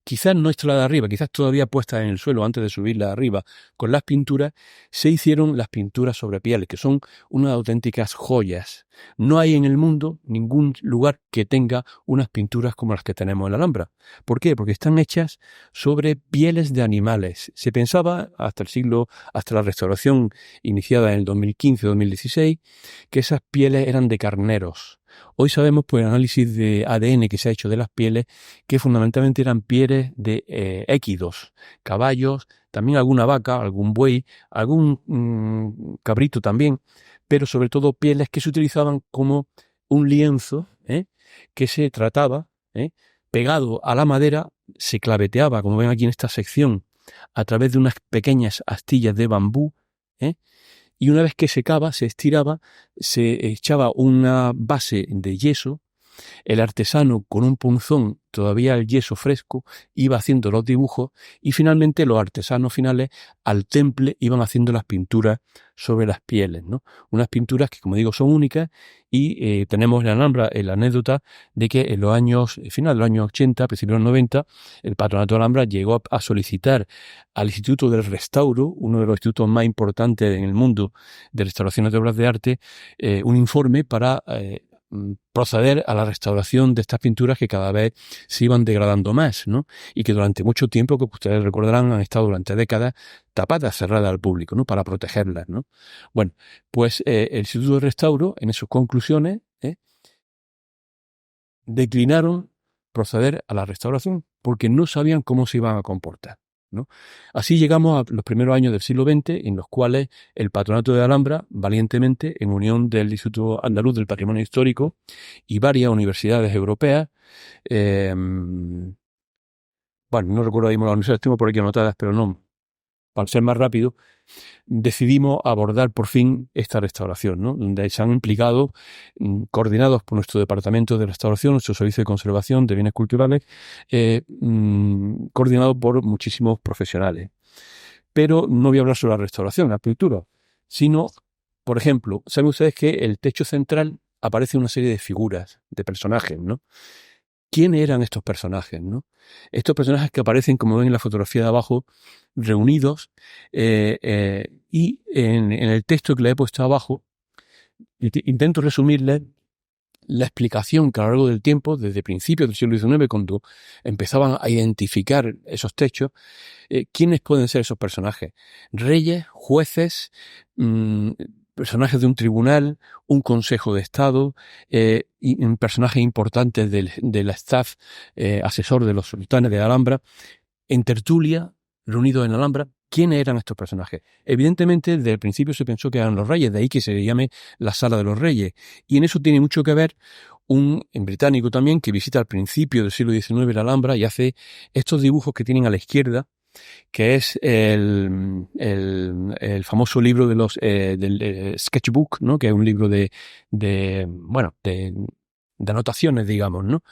quizás no instaladas arriba, quizás todavía puestas en el suelo antes de subirlas arriba con las pinturas, se hicieron las pinturas sobre pieles, que son unas auténticas joyas. No hay en el mundo ningún lugar que tenga unas pinturas como las que tenemos en la Alhambra. ¿Por qué? Porque están hechas sobre pieles de animales. Se pensaba hasta la restauración iniciada en el 2015-2016, que esas pieles eran de carneros. Hoy sabemos por el análisis de ADN que se ha hecho de las pieles que fundamentalmente eran pieles de équidos, caballos, también alguna vaca, algún buey, algún cabrito también, pero sobre todo pieles que se utilizaban como un lienzo que se trataba, pegado a la madera, se claveteaba, como ven aquí en esta sección, a través de unas pequeñas astillas de bambú, y una vez que secaba, se estiraba, se echaba una base de yeso, el artesano con un punzón, todavía el yeso fresco, iba haciendo los dibujos y finalmente los artesanos finales al temple iban haciendo las pinturas sobre las pieles, ¿no? Unas pinturas que, como digo, son únicas y tenemos en la Alhambra la anécdota de que en los años, final de los años 80, principios de los 90, el Patronato de la Alhambra llegó a solicitar al Instituto del Restauro, uno de los institutos más importantes en el mundo de restauraciones de obras de arte, un informe para proceder a la restauración de estas pinturas que cada vez se iban degradando más, ¿no? Y que durante mucho tiempo, que ustedes recordarán, han estado durante décadas tapadas, cerradas al público, ¿no? Para protegerlas, ¿no? Bueno, pues el Instituto de Restauro, en sus conclusiones, declinaron proceder a la restauración porque no sabían cómo se iban a comportar, ¿no? Así llegamos a los primeros años del siglo XX, en los cuales el Patronato de Alhambra, valientemente, en unión del Instituto Andaluz del Patrimonio Histórico y varias universidades europeas, bueno, no recuerdo ahí las universidades, tengo por aquí anotadas, pero no, para ser más rápido, decidimos abordar por fin esta restauración, ¿no? Donde se han implicado, coordinados por nuestro departamento de restauración, nuestro servicio de conservación de bienes culturales, coordinado por muchísimos profesionales. Pero no voy a hablar sobre la restauración, la pintura, sino, por ejemplo, saben ustedes que el techo central aparece una serie de figuras, de personajes, ¿no? ¿Quiénes eran estos personajes, no? Estos personajes que aparecen, como ven en la fotografía de abajo, reunidos, y en el texto que le he puesto abajo, intento resumirles la explicación que a lo largo del tiempo, desde principios del siglo XIX, cuando empezaban a identificar esos techos, ¿quiénes pueden ser esos personajes? Reyes, jueces, personajes de un tribunal, un consejo de Estado, y personajes importantes del staff asesor de los sultanes de Alhambra, en tertulia, reunidos en Alhambra. ¿Quiénes eran estos personajes? Evidentemente, desde el principio se pensó que eran los reyes, de ahí que se llame la Sala de los Reyes. Y en eso tiene mucho que ver un británico también que visita al principio del siglo XIX la Alhambra y hace estos dibujos que tienen a la izquierda, que es el famoso libro de del sketchbook, ¿no? Que es un libro de anotaciones, digamos, ¿no?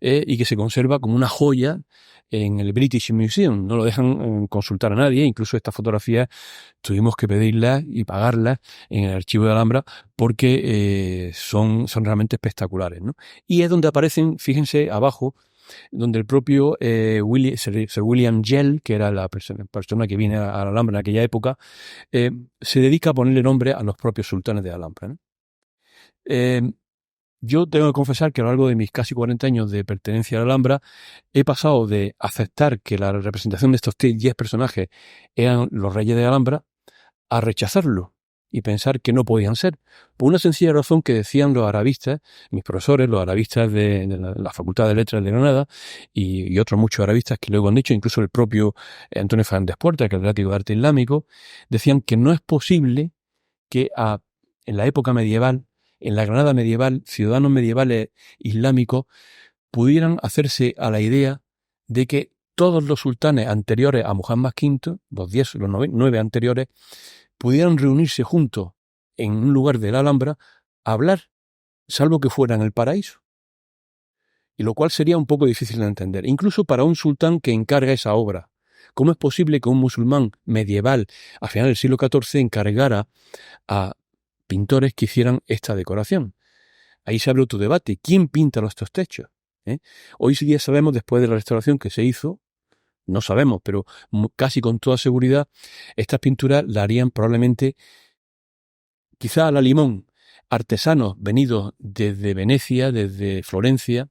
Y que se conserva como una joya en el British Museum. No lo dejan consultar a nadie. Incluso estas fotografías tuvimos que pedirlas y pagarlas en el archivo de Alhambra porque son realmente espectaculares, ¿no? Y es donde aparecen, fíjense abajo, donde el propio Sir William Gell, que era la persona que viene a la Alhambra en aquella época, se dedica a ponerle nombre a los propios sultanes de Alhambra, ¿no? Yo tengo que confesar que a lo largo de mis casi 40 años de pertenencia a la Alhambra he pasado de aceptar que la representación de estos 10 personajes eran los reyes de Alhambra a rechazarlo y pensar que no podían ser, por una sencilla razón que decían los arabistas, mis profesores, los arabistas de la Facultad de Letras de Granada y otros muchos arabistas que luego han dicho, incluso el propio Antonio Fernández Puerta, catedrático de arte islámico, decían que no es posible que en la época medieval, en la Granada medieval, ciudadanos medievales islámicos pudieran hacerse a la idea de que todos los sultanes anteriores a Muhammad V, los 9 anteriores, pudieran reunirse juntos en un lugar de la Alhambra a hablar, salvo que fuera en el paraíso. Y lo cual sería un poco difícil de entender, incluso para un sultán que encarga esa obra. ¿Cómo es posible que un musulmán medieval a final del siglo XIV encargara a pintores que hicieran esta decoración? Ahí se abre otro debate. ¿Quién pinta estos techos? Hoy día sabemos, después de la restauración que se hizo, no sabemos, pero casi con toda seguridad, estas pinturas las harían probablemente, quizá a la limón, artesanos venidos desde Venecia, desde Florencia.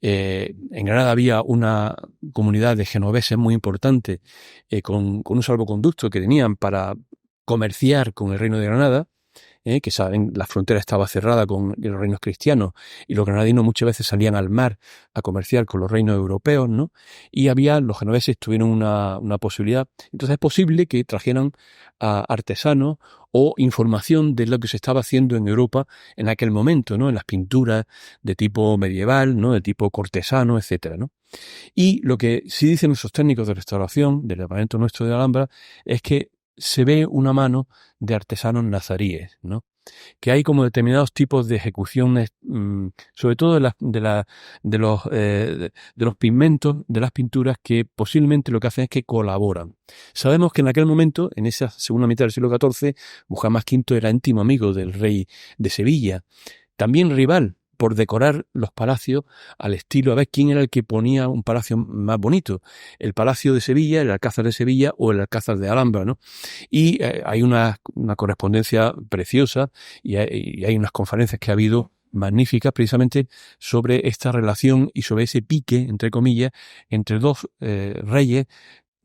En Granada había una comunidad de genoveses muy importante con un salvoconducto que tenían para comerciar con el Reino de Granada. Que saben, la frontera estaba cerrada con los reinos cristianos y los granadinos muchas veces salían al mar a comerciar con los reinos europeos, ¿no? Y los genoveses tuvieron una posibilidad. Entonces es posible que trajeran a artesanos o información de lo que se estaba haciendo en Europa en aquel momento, ¿no? En las pinturas de tipo medieval, ¿no? De tipo cortesano, etcétera, ¿no? Y lo que sí dicen nuestros técnicos de restauración del departamento nuestro de Alhambra es que se ve una mano de artesanos nazaríes, ¿no? Que hay como determinados tipos de ejecuciones, sobre todo de los pigmentos, de las pinturas, que posiblemente lo que hacen es que colaboran. Sabemos que en aquel momento, en esa segunda mitad del siglo XIV, Muhammad V era íntimo amigo del rey de Sevilla, también rival por decorar los palacios al estilo, a ver quién era el que ponía un palacio más bonito, el Palacio de Sevilla, el Alcázar de Sevilla o el Alcázar de Alhambra, ¿no? Y hay una correspondencia preciosa y hay unas conferencias que ha habido magníficas precisamente sobre esta relación y sobre ese pique, entre comillas, entre dos reyes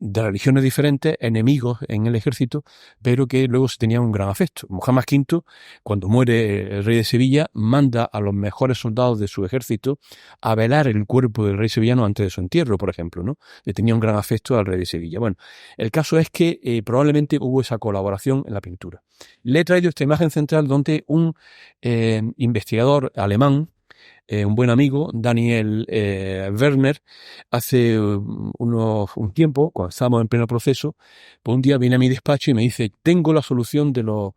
de religiones diferentes, enemigos en el ejército, pero que luego se tenían un gran afecto. Muhammad V, cuando muere el rey de Sevilla, manda a los mejores soldados de su ejército a velar el cuerpo del rey sevillano antes de su entierro, por ejemplo, ¿no? Le tenía un gran afecto al rey de Sevilla. Bueno, el caso es que probablemente hubo esa colaboración en la pintura. Le he traído esta imagen central donde un investigador alemán, un buen amigo, Daniel Werner, hace un tiempo, cuando estábamos en pleno proceso, pues un día viene a mi despacho y me dice: tengo la solución de los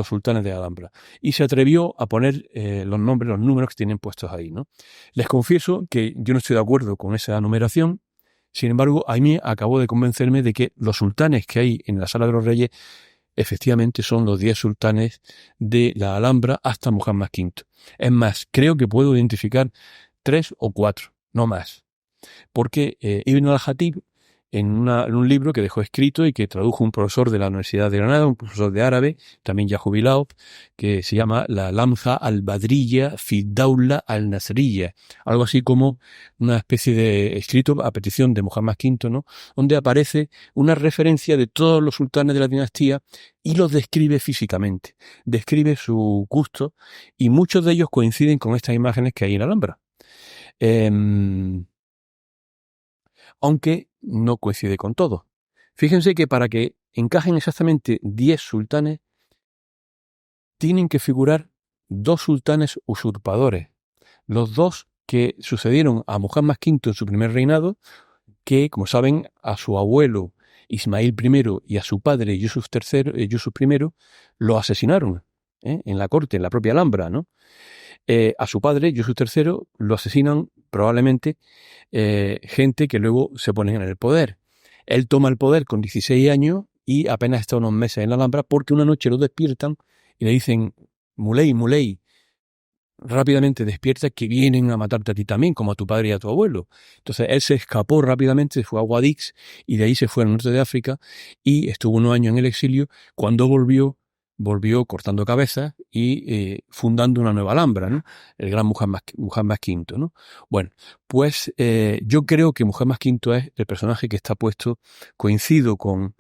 sultanes de Alhambra. Y se atrevió a poner los nombres, los números que tienen puestos ahí, ¿no? Les confieso que yo no estoy de acuerdo con esa numeración. Sin embargo, a mí acabó de convencerme de que los sultanes que hay en la Sala de los Reyes efectivamente son los 10 sultanes de la Alhambra hasta Muhammad V. Es más, creo que puedo identificar 3 o 4, no más. Porque Ibn al-Hatib, en un libro que dejó escrito y que tradujo un profesor de la Universidad de Granada, un profesor de árabe, también ya jubilado, que se llama La Lamza al-Badriya fi Dawla al-Nasriya, algo así como una especie de escrito a petición de Muhammad V, ¿no? Donde aparece una referencia de todos los sultanes de la dinastía y los describe físicamente, describe su gusto, y muchos de ellos coinciden con estas imágenes que hay en Alhambra. Aunque no coincide con todo. Fíjense que para que encajen exactamente 10 sultanes, tienen que figurar 2 sultanes usurpadores, los 2 que sucedieron a Muhammad V en su primer reinado, que, como saben, a su abuelo Ismail I y a su padre Yusuf I lo asesinaron en la corte, en la propia Alhambra, ¿no? A su padre, Yusuf III, lo asesinan probablemente gente que luego se ponen en el poder. Él toma el poder con 16 años y apenas está unos meses en la Alhambra porque una noche lo despiertan y le dicen, Muley, Muley, rápidamente despierta que vienen a matarte a ti también, como a tu padre y a tu abuelo. Entonces él se escapó rápidamente, se fue a Guadix y de ahí se fue al norte de África y estuvo unos años en el exilio. Cuando volvió cortando cabezas y fundando una nueva Alhambra, ¿no? El gran Muhammad V, ¿no? Bueno, pues yo creo que Muhammad V es el personaje que está puesto, coincido con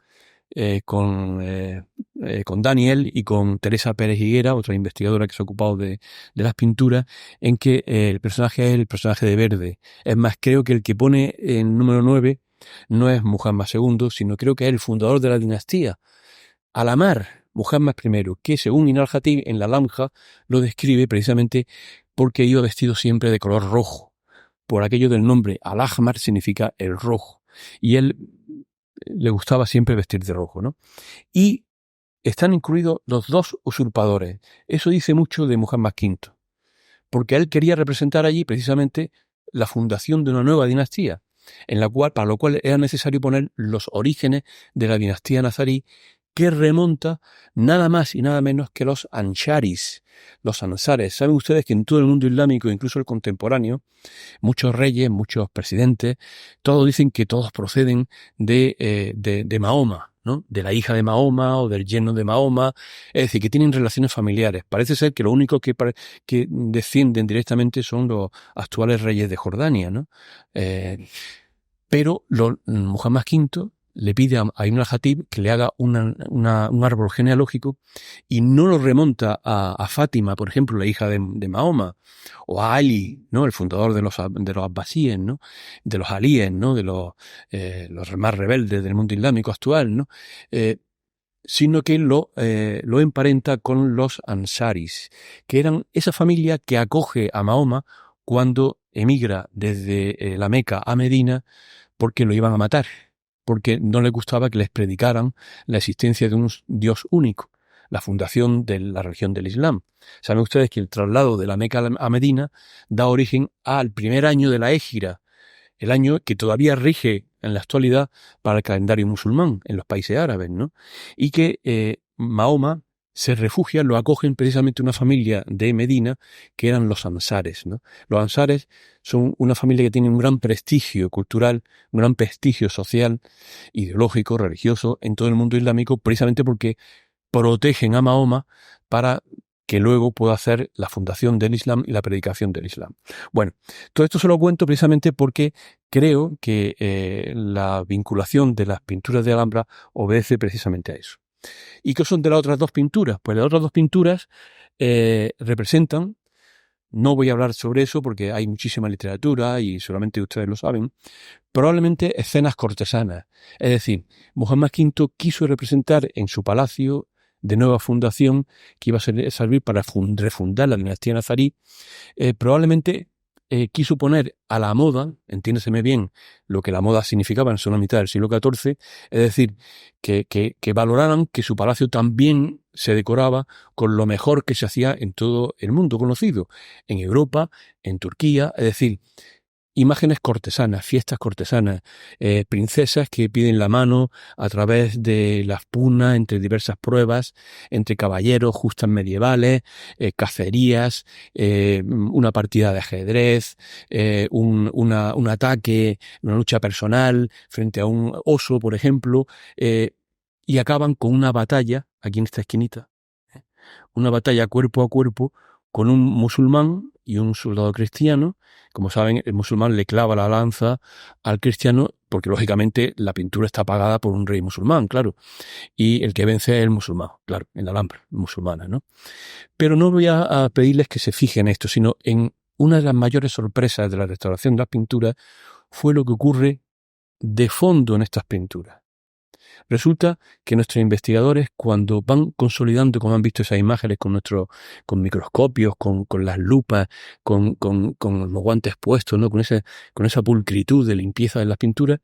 Daniel y con Teresa Pérez Higuera, otra investigadora que se ha ocupado de las pinturas, en que el personaje es el personaje de Verde. Es más, creo que el que pone en número 9 no es Muhammad II, sino creo que es el fundador de la dinastía, Al-Amar, Muhammad I, que según Ibn al-Jatib en la Lamja lo describe precisamente porque iba vestido siempre de color rojo. Por aquello del nombre, Al-Ahmar significa el rojo. Y él le gustaba siempre vestir de rojo, ¿no? Y están incluidos los dos usurpadores. Eso dice mucho de Muhammad V, porque él quería representar allí precisamente la fundación de una nueva dinastía, para lo cual era necesario poner los orígenes de la dinastía nazarí, que remonta nada más y nada menos que los Ansharis, los Ansares. Saben ustedes que en todo el mundo islámico, incluso el contemporáneo, muchos reyes, muchos presidentes, todos dicen que todos proceden de Mahoma, ¿no? De la hija de Mahoma o del yerno de Mahoma, es decir, que tienen relaciones familiares. Parece ser que lo único que descienden directamente son los actuales reyes de Jordania, ¿no? Pero Muhammad V le pide a Ibn al-Jatib que le haga un árbol genealógico y no lo remonta a Fátima, por ejemplo, la hija de Mahoma, o a Ali, ¿no? El fundador de los abbasíes, ¿no? De los alíes, ¿no? De los más rebeldes del mundo islámico actual, ¿no? Sino que lo emparenta con los Ansaris, que eran esa familia que acoge a Mahoma cuando emigra desde la Meca a Medina porque lo iban a matar, porque no les gustaba que les predicaran la existencia de un Dios único, la fundación de la religión del Islam. Saben ustedes que el traslado de la Meca a Medina da origen al primer año de la Égira, el año que todavía rige en la actualidad para el calendario musulmán en los países árabes, ¿no? Y que Mahoma se refugia, lo acogen precisamente una familia de Medina que eran los Ansares, ¿no? Los Ansares son una familia que tiene un gran prestigio cultural, un gran prestigio social, ideológico, religioso en todo el mundo islámico, precisamente porque protegen a Mahoma para que luego pueda hacer la fundación del Islam y la predicación del Islam. Bueno, todo esto se lo cuento precisamente porque creo que la vinculación de las pinturas de Alhambra obedece precisamente a eso. ¿Y qué son de las otras dos pinturas? Pues las otras dos pinturas representan, no voy a hablar sobre eso porque hay muchísima literatura y solamente ustedes lo saben, probablemente escenas cortesanas. Es decir, Muhammad V quiso representar en su palacio de nueva fundación, que iba a servir para refundar la dinastía nazarí, probablemente quiso poner a la moda, entiéndeseme bien, lo que la moda significaba en la segunda mitad del siglo XIV, es decir, que valoraran que su palacio también se decoraba con lo mejor que se hacía en todo el mundo conocido, en Europa, en Turquía, es decir, imágenes cortesanas, fiestas cortesanas, princesas que piden la mano a través de las pugnas entre diversas pruebas, entre caballeros, justas medievales, cacerías, una partida de ajedrez, un ataque, una lucha personal frente a un oso, por ejemplo, y acaban con una batalla, aquí en esta esquinita, una batalla cuerpo a cuerpo con un musulmán y un soldado cristiano. Como saben, el musulmán le clava la lanza al cristiano porque, lógicamente, la pintura está pagada por un rey musulmán, claro. Y el que vence es el musulmán, claro, en la Alhambra musulmana, ¿no? Pero no voy a pedirles que se fijen en esto, sino en una de las mayores sorpresas de la restauración de las pinturas fue lo que ocurre de fondo en estas pinturas. Resulta que nuestros investigadores, cuando van consolidando, como han visto esas imágenes con microscopios, con las lupas, con los guantes puestos, ¿no? Con esa pulcritud de limpieza de las pinturas,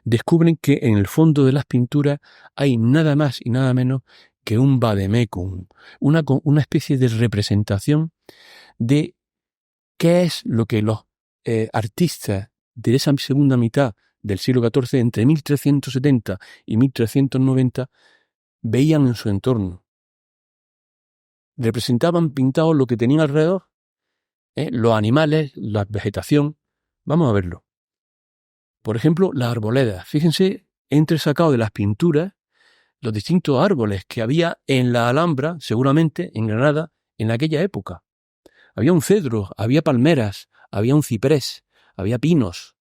descubren que en el fondo de las pinturas hay nada más y nada menos que un vademecum, una especie de representación de qué es lo que los artistas de esa segunda mitad del siglo XIV, entre 1370 y 1390, veían en su entorno. Representaban pintados lo que tenían alrededor, los animales, la vegetación. Vamos a verlo. Por ejemplo, las arboledas. Fíjense, he entresacado de las pinturas los distintos árboles que había en la Alhambra, seguramente en Granada, en aquella época. Había un cedro, había palmeras, había un ciprés, había pinos,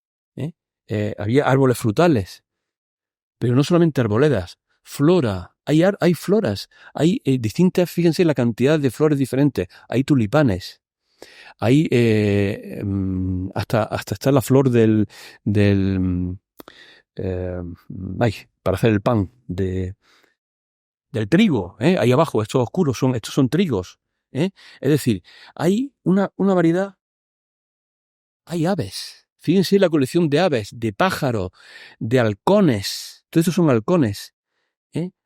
había árboles frutales. Pero no solamente arboledas, flora, hay floras, hay distintas, fíjense la cantidad de flores diferentes, hay tulipanes, hay hasta está la flor para hacer el pan, del trigo, ahí abajo, estos oscuros estos son trigos, Es decir, hay una variedad, hay aves. Fíjense la colección de aves, de pájaros, de halcones. Todos estos son halcones.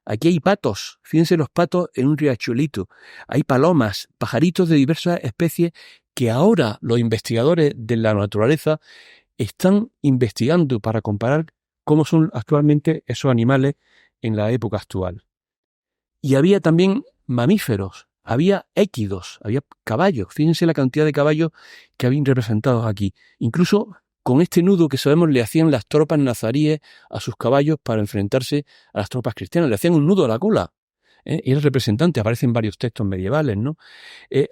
Aquí hay patos. Fíjense los patos en un riachuelito. Hay palomas, pajaritos de diversas especies que ahora los investigadores de la naturaleza están investigando para comparar cómo son actualmente esos animales en la época actual. Y había también mamíferos, había équidos, había caballos. Fíjense la cantidad de caballos que habían representados aquí. Incluso con este nudo que sabemos le hacían las tropas nazaríes a sus caballos para enfrentarse a las tropas cristianas. Le hacían un nudo a la cola. Y el representante aparece en varios textos medievales, ¿no?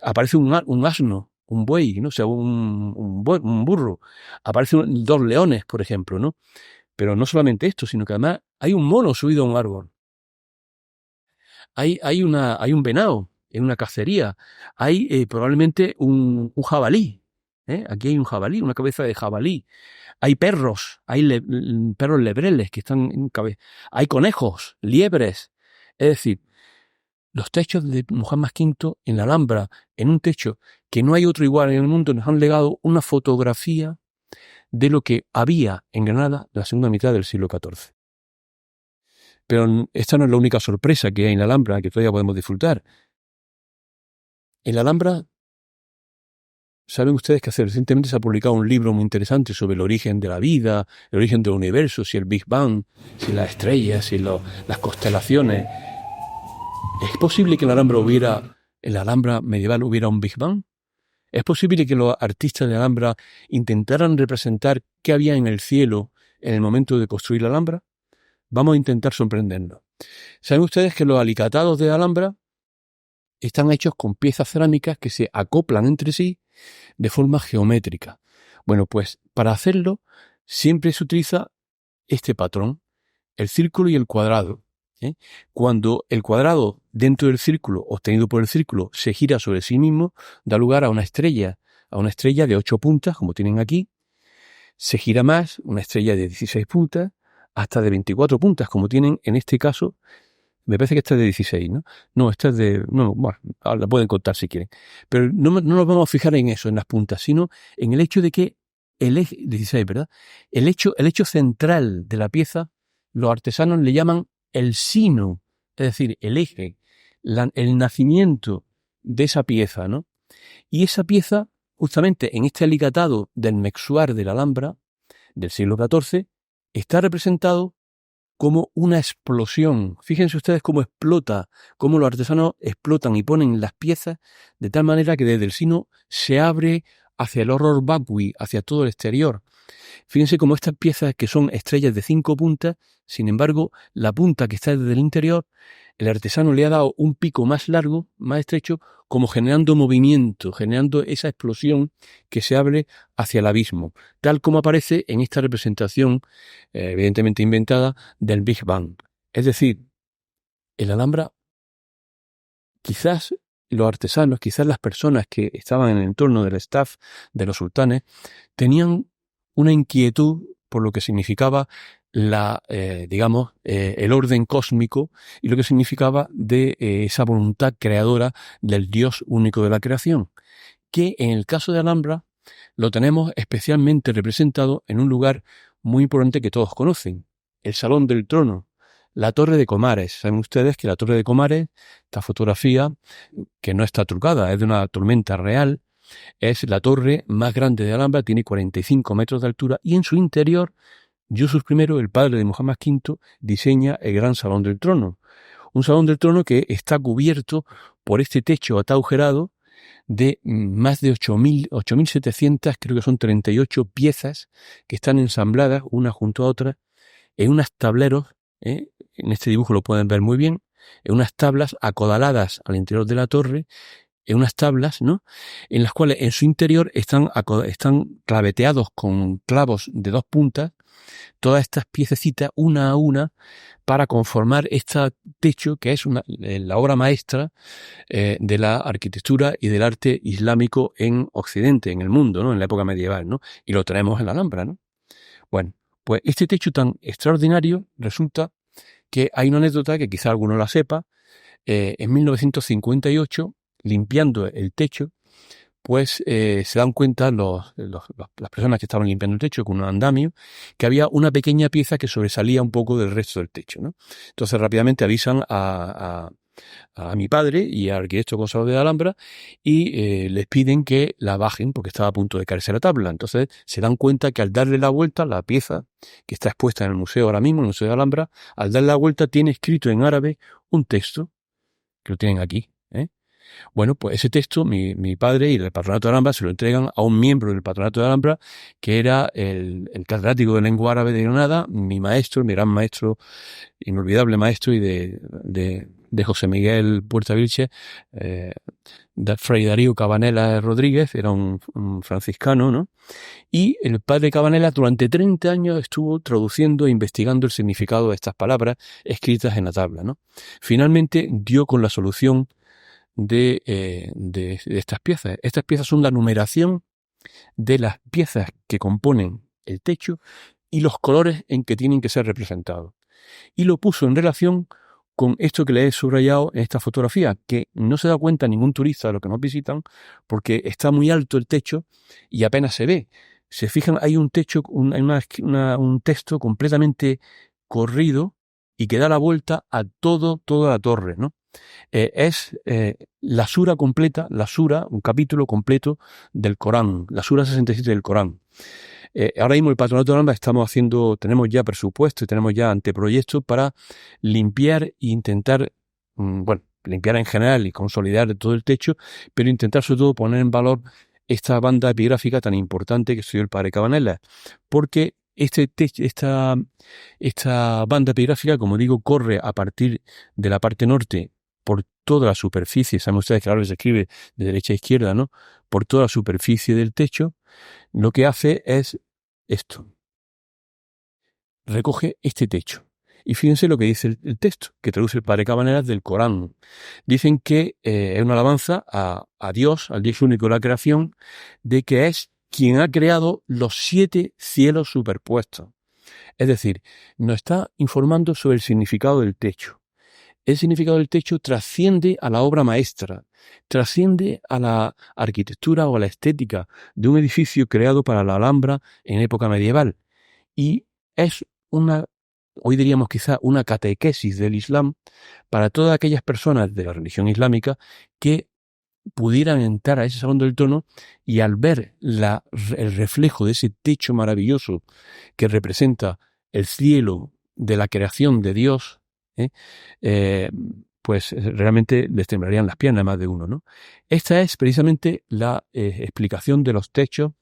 Aparece un asno, un buey, ¿no? O sea, un burro. Aparecen dos leones, por ejemplo, ¿no? Pero no solamente esto, sino que además hay un mono subido a un árbol. Hay un venado en una cacería. Hay probablemente un jabalí. Aquí hay un jabalí, una cabeza de jabalí. Hay perros, perros lebreles que están en cabeza. Hay conejos, liebres. Es decir, los techos de Muhammad V en la Alhambra, en un techo que no hay otro igual en el mundo, nos han legado una fotografía de lo que había en Granada en la segunda mitad del siglo XIV. Pero esta no es la única sorpresa que hay en la Alhambra, que todavía podemos disfrutar. En la Alhambra, saben ustedes que recientemente se ha publicado un libro muy interesante sobre el origen de la vida, el origen del universo, si el Big Bang, si las estrellas, si las constelaciones. ¿Es posible que en la Alhambra medieval hubiera un Big Bang? ¿Es posible que los artistas de la Alhambra intentaran representar qué había en el cielo en el momento de construir la Alhambra? Vamos a intentar sorprendernos. ¿Saben ustedes que los alicatados de la Alhambra están hechos con piezas cerámicas que se acoplan entre sí de forma geométrica? Bueno, pues para hacerlo siempre se utiliza este patrón, el círculo y el cuadrado. Cuando el cuadrado dentro del círculo, obtenido por el círculo, se gira sobre sí mismo, da lugar a una estrella de 8 puntas, como tienen aquí. Se gira más, una estrella de 16 puntas, hasta de 24 puntas, como tienen en este caso. Me parece que esta es de 16, ¿no? No, esta es de... No, bueno, ahora la pueden contar si quieren. Pero no nos vamos a fijar en eso, en las puntas, sino en el hecho de que el eje... 16, ¿verdad? El hecho central de la pieza, los artesanos le llaman el sino, es decir, el eje, el nacimiento de esa pieza, ¿no? Y esa pieza, justamente en este alicatado del Mexuar de la Alhambra, del siglo XIV, está representado como una explosión. Fíjense ustedes cómo explota, cómo los artesanos explotan y ponen las piezas de tal manera que desde el sino se abre hacia el horror vacui, hacia todo el exterior. Fíjense cómo estas piezas que son estrellas de 5 puntas, sin embargo, la punta que está desde el interior, el artesano le ha dado un pico más largo, más estrecho, como generando movimiento, generando esa explosión que se abre hacia el abismo, tal como aparece en esta representación, evidentemente inventada, del Big Bang. Es decir, en la Alhambra, quizás los artesanos, quizás las personas que estaban en el entorno del staff de los sultanes, tenían una inquietud por lo que significaba el orden cósmico y lo que significaba de esa voluntad creadora del Dios único de la creación, que en el caso de Alhambra lo tenemos especialmente representado en un lugar muy importante que todos conocen, el Salón del Trono, la Torre de Comares. Saben ustedes que la Torre de Comares, esta fotografía, que no está trucada, es de una tormenta real, es la torre más grande de Alhambra, tiene 45 metros de altura y en su interior Yusuf I, el padre de Muhammad V, diseña el gran Salón del Trono. Un Salón del Trono que está cubierto por este techo ataujerado de más de 8.700, creo que son 38 piezas que están ensambladas una junto a otra en unos tableros, en este dibujo lo pueden ver muy bien, en unas tablas acodaladas al interior de la torre, en unas tablas, ¿no? En las cuales en su interior están claveteados con clavos de 2 puntas, todas estas piececitas una a una para conformar este techo que es la obra maestra de la arquitectura y del arte islámico en Occidente, en el mundo, ¿no? En la época medieval, ¿no? Y lo tenemos en la Alhambra, ¿no? Bueno, pues este techo tan extraordinario resulta que hay una anécdota que quizá alguno la sepa. En 1958, limpiando el techo, pues se dan cuenta las personas que estaban limpiando el techo con un andamio, que había una pequeña pieza que sobresalía un poco del resto del techo, ¿no? Entonces rápidamente avisan a mi padre y al arquitecto Gonzalo de Alhambra y les piden que la bajen porque estaba a punto de caerse la tabla. Entonces se dan cuenta que al darle la vuelta, la pieza que está expuesta en el museo ahora mismo, en el Museo de Alhambra, al darle la vuelta tiene escrito en árabe un texto, que lo tienen aquí, ¿eh? Bueno, pues ese texto mi padre y el Patronato de Alhambra se lo entregan a un miembro del Patronato de Alhambra que era el catedrático de lengua árabe de Granada, mi maestro, mi gran maestro, inolvidable maestro y de José Miguel Puerta Vilche, Fray Darío Cabanela Rodríguez, era un franciscano, ¿no? Y el padre Cabanela durante 30 años estuvo traduciendo e investigando el significado de estas palabras escritas en la tabla, ¿no? Finalmente dio con la solución de estas piezas. Estas piezas son la numeración de las piezas que componen el techo y los colores en que tienen que ser representados. Y lo puso en relación con esto que le he subrayado en esta fotografía, que no se da cuenta ningún turista de los que nos visitan, porque está muy alto el techo y apenas se ve. Se fijan, hay un techo, un texto completamente corrido y que da la vuelta a toda la torre, ¿no? Es la sura completa, un capítulo completo del Corán, la sura 67 del Corán. Ahora mismo el Patronato de Alhambra tenemos ya presupuesto y tenemos ya anteproyectos para limpiar e intentar, limpiar en general y consolidar todo el techo, pero intentar sobre todo poner en valor esta banda epigráfica tan importante que estudió el padre Cabanela, porque esta banda epigráfica, como digo, corre a partir de la parte norte por toda la superficie, saben ustedes que ahora se escribe de derecha a izquierda, ¿no? Por toda la superficie del techo, lo que hace es esto. Recoge este techo. Y fíjense lo que dice el texto, que traduce el padre Cabanera del Corán. Dicen que es una alabanza a Dios, al Dios único de la creación, de que es quien ha creado los 7 cielos superpuestos. Es decir, nos está informando sobre el significado del techo. El significado del techo trasciende a la obra maestra, trasciende a la arquitectura o a la estética de un edificio creado para la Alhambra en época medieval. Y es hoy diríamos quizá una catequesis del Islam para todas aquellas personas de la religión islámica que pudieran entrar a ese Salón del Trono y al ver el reflejo de ese techo maravilloso que representa el cielo de la creación de Dios, pues realmente les temblarían las piernas a más de uno, ¿no? Esta es precisamente la explicación de los techos,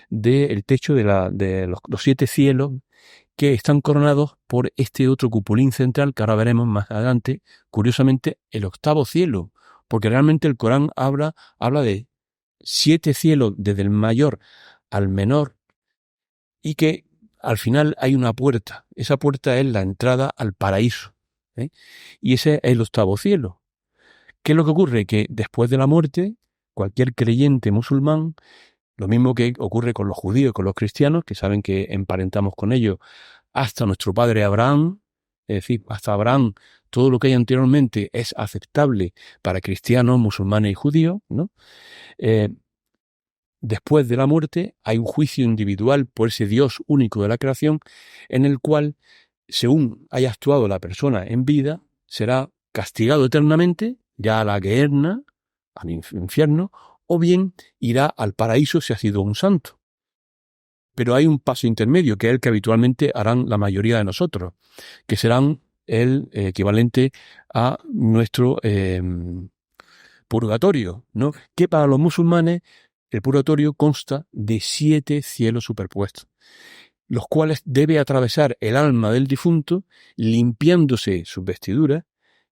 del techo de los 7 cielos que están coronados por este otro cupulín central que ahora veremos más adelante, curiosamente el 8º cielo, porque realmente el Corán habla de 7 cielos desde el mayor al menor y que al final hay una puerta. Esa puerta es la entrada al paraíso, ¿eh? Y ese es el 8º cielo. ¿Qué es lo que ocurre? Que después de la muerte, cualquier creyente musulmán, lo mismo que ocurre con los judíos y con los cristianos, que saben que emparentamos con ellos hasta nuestro padre Abraham, es decir, hasta Abraham, todo lo que hay anteriormente es aceptable para cristianos, musulmanes y judíos, ¿no? Después de la muerte hay un juicio individual por ese Dios único de la creación en el cual según haya actuado la persona en vida, será castigado eternamente, ya a la Gehenna, al infierno, o bien irá al paraíso si ha sido un santo. Pero hay un paso intermedio, que es el que habitualmente harán la mayoría de nosotros, que serán el equivalente a nuestro purgatorio, ¿no? Que para los musulmanes el purgatorio consta de 7 cielos superpuestos, los cuales debe atravesar el alma del difunto, limpiándose sus vestiduras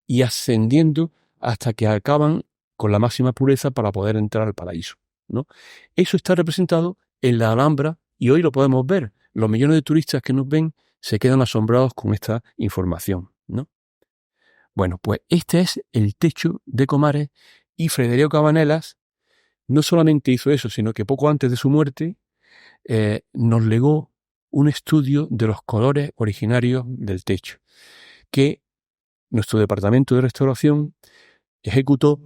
y ascendiendo hasta que acaban con la máxima pureza para poder entrar al paraíso, ¿no? Eso está representado en la Alhambra y hoy lo podemos ver. Los millones de turistas que nos ven se quedan asombrados con esta información, ¿no? Bueno, pues este es el techo de Comares, y Federico Cabanelas no solamente hizo eso, sino que poco antes de su muerte nos legó un estudio de los colores originarios del techo, que nuestro departamento de restauración ejecutó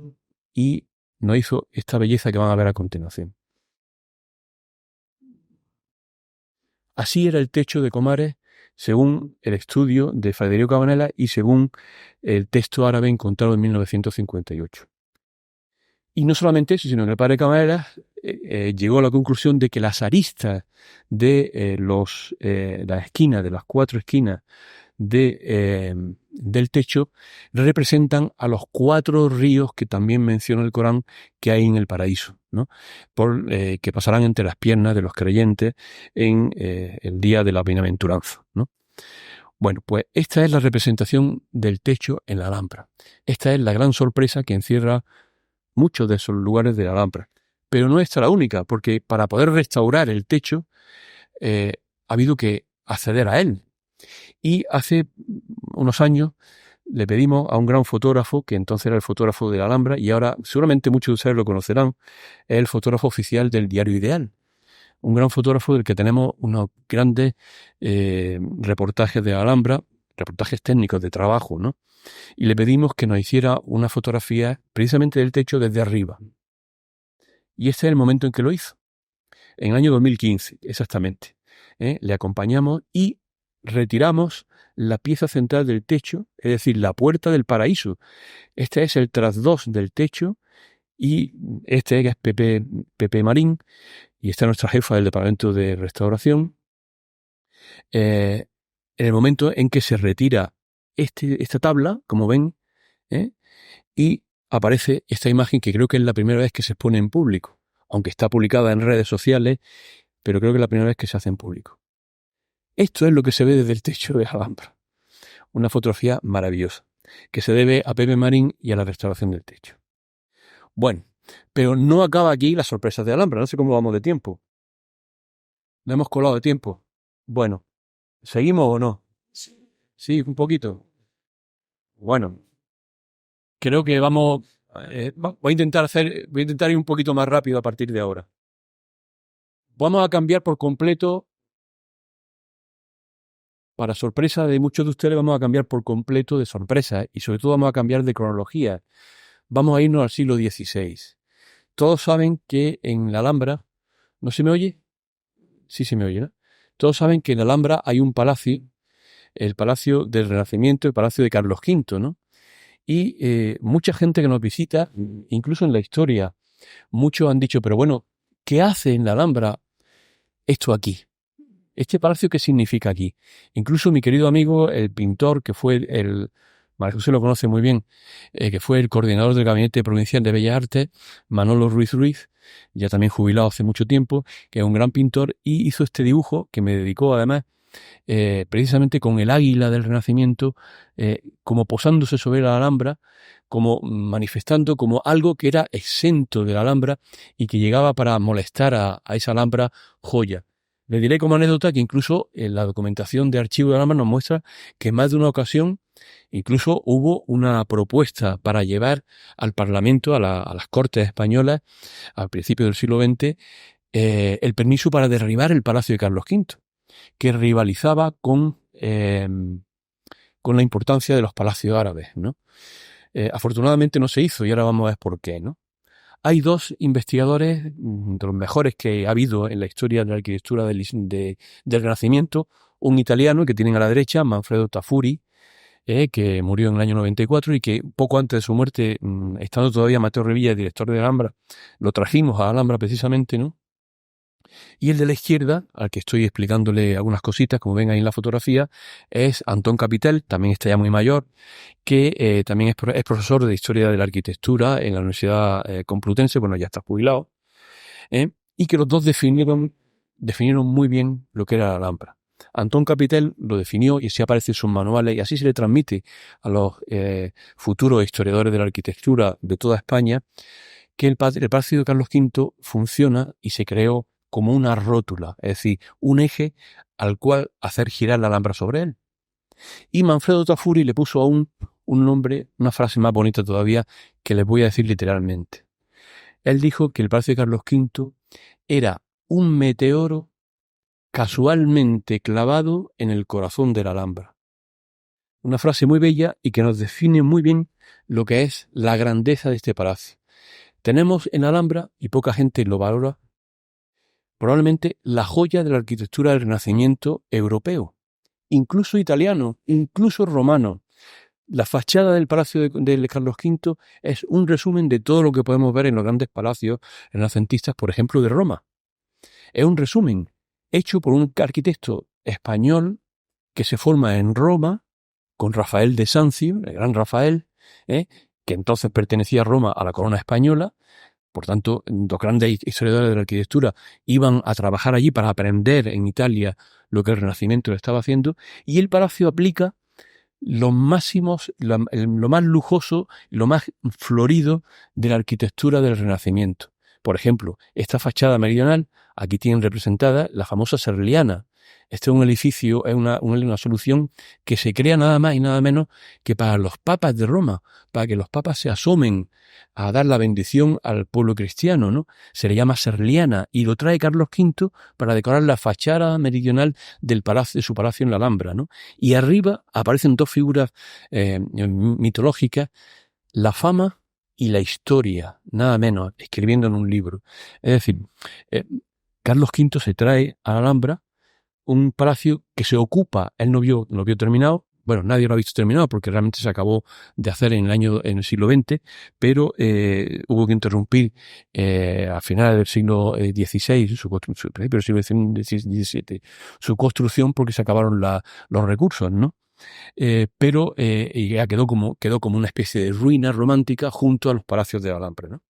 y nos hizo esta belleza que van a ver a continuación. Así era el techo de Comares según el estudio de Federico Cabanela y según el texto árabe encontrado en 1958. Y no solamente eso, sino que el padre Cabanela llegó a la conclusión de que las aristas de las esquinas, de las 4 esquinas del techo, representan a los 4 ríos que también menciona el Corán que hay en el paraíso, ¿no? Que pasarán entre las piernas de los creyentes en el día de la bienaventuranza, ¿no? Bueno, pues esta es la representación del techo en la Alhambra. Esta es la gran sorpresa que encierra muchos de esos lugares de la Alhambra. Pero no esta la única, porque para poder restaurar el techo ha habido que acceder a él. Y hace unos años le pedimos a un gran fotógrafo, que entonces era el fotógrafo de la Alhambra, y ahora seguramente muchos de ustedes lo conocerán, es el fotógrafo oficial del diario Ideal. Un gran fotógrafo del que tenemos unos grandes reportajes de la Alhambra, reportajes técnicos de trabajo, ¿no? Y le pedimos que nos hiciera una fotografía precisamente del techo desde arriba. Y este es el momento en que lo hizo. En el año 2015, exactamente. Le acompañamos y retiramos la pieza central del techo, es decir, la puerta del paraíso. Este es el trasdós del techo y este es Pepe Marín y esta es nuestra jefa del departamento de restauración. En el momento en que se retira esta tabla, como ven, y aparece esta imagen que creo que es la primera vez que se expone en público, aunque está publicada en redes sociales, pero creo que es la primera vez que se hace en público. Esto es lo que se ve desde el techo de Alhambra. Una fotografía maravillosa, que se debe a Pepe Marín y a la restauración del techo. Bueno, pero no acaba aquí las sorpresas de Alhambra, no sé cómo vamos de tiempo. ¿No hemos colado de tiempo? Bueno, ¿seguimos o no? Sí, un poquito. Bueno, creo que vamos... voy a intentar ir un poquito más rápido a partir de ahora. Vamos a cambiar por completo. Para sorpresa de muchos de ustedes vamos a cambiar por completo de sorpresa y sobre todo vamos a cambiar de cronología. Vamos a irnos al siglo XVI. Todos saben que en la Alhambra... ¿No se me oye? Sí se me oye, ¿no? Todos saben que en la Alhambra hay un palacio, el Palacio del Renacimiento, el Palacio de Carlos V, ¿no? Y mucha gente que nos visita, incluso en la historia, muchos han dicho, pero bueno, ¿qué hace en la Alhambra esto aquí? ¿Este palacio qué significa aquí? Incluso mi querido amigo, el pintor, que fue María José lo conoce muy bien, que fue el coordinador del Gabinete Provincial de Bellas Artes, Manolo Ruiz Ruiz, ya también jubilado hace mucho tiempo, que es un gran pintor, y hizo este dibujo, que me dedicó además, precisamente con el águila del Renacimiento, como posándose sobre la Alhambra, como manifestando como algo que era exento de la Alhambra y que llegaba para molestar a esa Alhambra joya. Le diré como anécdota que incluso en la documentación de archivo de Alhambra nos muestra que en más de una ocasión incluso hubo una propuesta para llevar al Parlamento, a las Cortes españolas, al principio del siglo XX, el permiso para derribar el Palacio de Carlos V, que rivalizaba con la importancia de los palacios árabes, ¿no? Afortunadamente no se hizo y ahora vamos a ver por qué, ¿no? Hay 2 investigadores, de los mejores que ha habido en la historia de la arquitectura del Renacimiento, un italiano que tienen a la derecha, Manfredo Tafuri, que murió en el año 94 y que poco antes de su muerte, estando todavía Mateo Revilla, director de Alhambra, lo trajimos a Alhambra precisamente, ¿no? Y el de la izquierda, al que estoy explicándole algunas cositas, como ven ahí en la fotografía, es Antón Capitel, también está ya muy mayor, que también es profesor de Historia de la Arquitectura en la Universidad Complutense, bueno, ya está jubilado, y que los dos definieron muy bien lo que era la Alhambra. Antón Capitel lo definió y así aparece en sus manuales y así se le transmite a los futuros historiadores de la arquitectura de toda España que el Palacio de Carlos V funciona y se creó como una rótula, es decir, un eje al cual hacer girar la Alhambra sobre él. Y Manfredo Tafuri le puso aún un nombre, una frase más bonita todavía, que les voy a decir literalmente. Él dijo que el Palacio de Carlos V era un meteoro casualmente clavado en el corazón de la Alhambra. Una frase muy bella y que nos define muy bien lo que es la grandeza de este palacio. Tenemos en Alhambra, y poca gente lo valora, probablemente la joya de la arquitectura del Renacimiento europeo, incluso italiano, incluso romano. La fachada del Palacio de Carlos V es un resumen de todo lo que podemos ver en los grandes palacios renacentistas, por ejemplo, de Roma. Es un resumen hecho por un arquitecto español que se forma en Roma con Rafael de Sancio, el gran Rafael, que entonces pertenecía a Roma, a la corona española. Por tanto, los grandes historiadores de la arquitectura iban a trabajar allí para aprender en Italia lo que el Renacimiento le estaba haciendo, y el palacio aplica los máximos, lo más lujoso, lo más florido de la arquitectura del Renacimiento. Por ejemplo, esta fachada meridional, aquí tienen representada la famosa Serliana. Este es un edificio, es una solución que se crea nada más y nada menos que para los papas de Roma, para que los papas se asomen a dar la bendición al pueblo cristiano, ¿no? Se le llama Serliana y lo trae Carlos V para decorar la fachada meridional del palacio, de su palacio en la Alhambra, ¿no? Y arriba aparecen dos figuras mitológicas, la fama y la historia, nada menos, escribiendo en un libro. Es decir, Carlos V se trae a la Alhambra un palacio que se ocupa, él no vio terminado, bueno, nadie lo ha visto terminado porque realmente se acabó de hacer en el siglo XX, pero hubo que interrumpir a finales del siglo XVI, principio del siglo XVII, su construcción porque se acabaron los recursos, ¿no? Pero ya quedó como una especie de ruina romántica junto a los palacios de Alhambra, ¿no?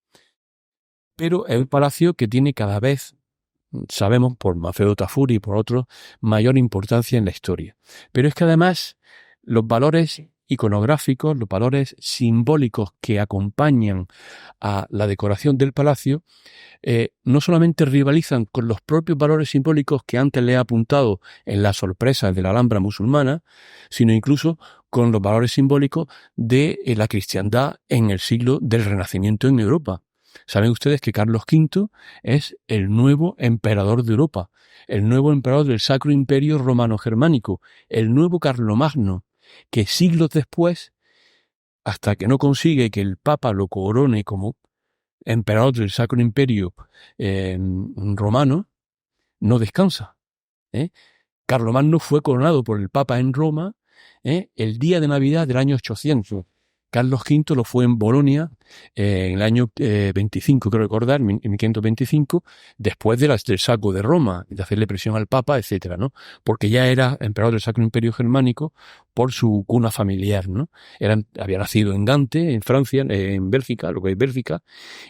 Pero es un palacio que tiene cada vez, sabemos por Manfredo Tafuri y por otros, mayor importancia en la historia. Pero es que además los valores iconográficos, los valores simbólicos que acompañan a la decoración del palacio, no solamente rivalizan con los propios valores simbólicos que antes le he apuntado en las sorpresas de la Alhambra musulmana, sino incluso con los valores simbólicos de la cristiandad en el siglo del Renacimiento en Europa. Saben ustedes que Carlos V es el nuevo emperador de Europa, el nuevo emperador del Sacro Imperio Romano-Germánico, el nuevo Carlomagno, que siglos después, hasta que no consigue que el Papa lo corone como emperador del Sacro Imperio Romano, no descansa. Carlomagno fue coronado por el Papa en Roma el día de Navidad del año 800. Carlos V lo fue en Bolonia en el año 25, creo recordar, en 1525, después del saco de Roma, de hacerle presión al Papa, etcétera, ¿no? Porque ya era emperador del Sacro Imperio Germánico por su cuna familiar, ¿no? Había nacido en Gante, en Francia, en Bélgica, lo que es Bélgica,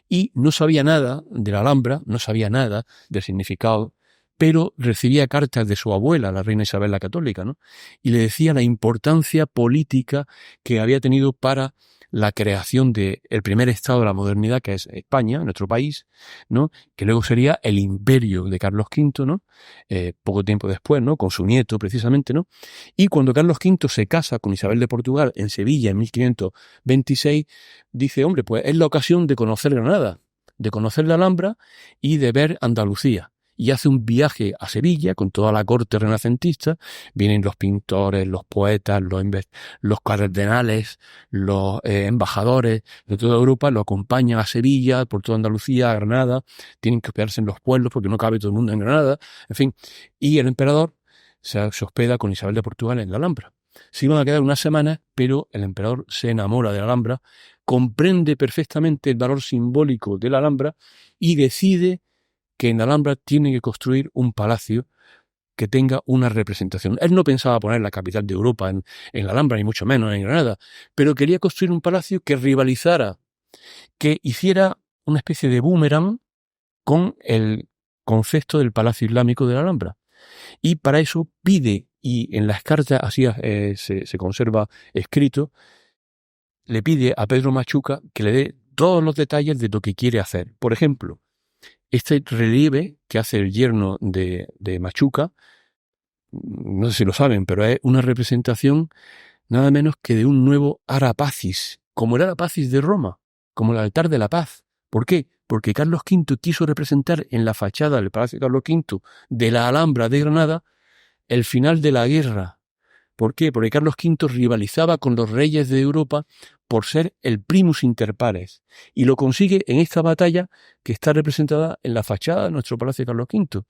y no sabía nada de la Alhambra, no sabía nada del significado, pero recibía cartas de su abuela, la reina Isabel la Católica, ¿no? Y le decía la importancia política que había tenido para la creación del primer estado de la modernidad, que es España, nuestro país, ¿no? Que luego sería el imperio de Carlos V, ¿no? Poco tiempo después, ¿no? Con su nieto, precisamente, ¿no? Y cuando Carlos V se casa con Isabel de Portugal en Sevilla en 1526, dice, hombre, pues es la ocasión de conocer Granada, de conocer la Alhambra y de ver Andalucía. Y hace un viaje a Sevilla con toda la corte renacentista. Vienen los pintores, los poetas, los cardenales, los embajadores de toda Europa, lo acompañan a Sevilla, por toda Andalucía, a Granada. Tienen que hospedarse en los pueblos porque no cabe todo el mundo en Granada. En fin, y el emperador se hospeda con Isabel de Portugal en la Alhambra. Se iban a quedar unas semanas, pero el emperador se enamora de la Alhambra, comprende perfectamente el valor simbólico de la Alhambra y decide que en la Alhambra tiene que construir un palacio que tenga una representación. Él no pensaba poner la capital de Europa en la Alhambra, ni mucho menos en Granada, pero quería construir un palacio que rivalizara, que hiciera una especie de boomerang con el concepto del Palacio Islámico de la Alhambra. Y para eso pide, y en las cartas así se conserva escrito, le pide a Pedro Machuca que le dé todos los detalles de lo que quiere hacer. Por ejemplo, este relieve que hace el yerno de Machuca, no sé si lo saben, pero es una representación nada menos que de un nuevo Arapacis, como el Arapacis de Roma, como el altar de la paz. ¿Por qué? Porque Carlos V quiso representar en la fachada del Palacio de Carlos V de la Alhambra de Granada el final de la guerra. ¿Por qué? Porque Carlos V rivalizaba con los reyes de Europa por ser el primus inter pares, y lo consigue en esta batalla que está representada en la fachada de nuestro Palacio de Carlos V.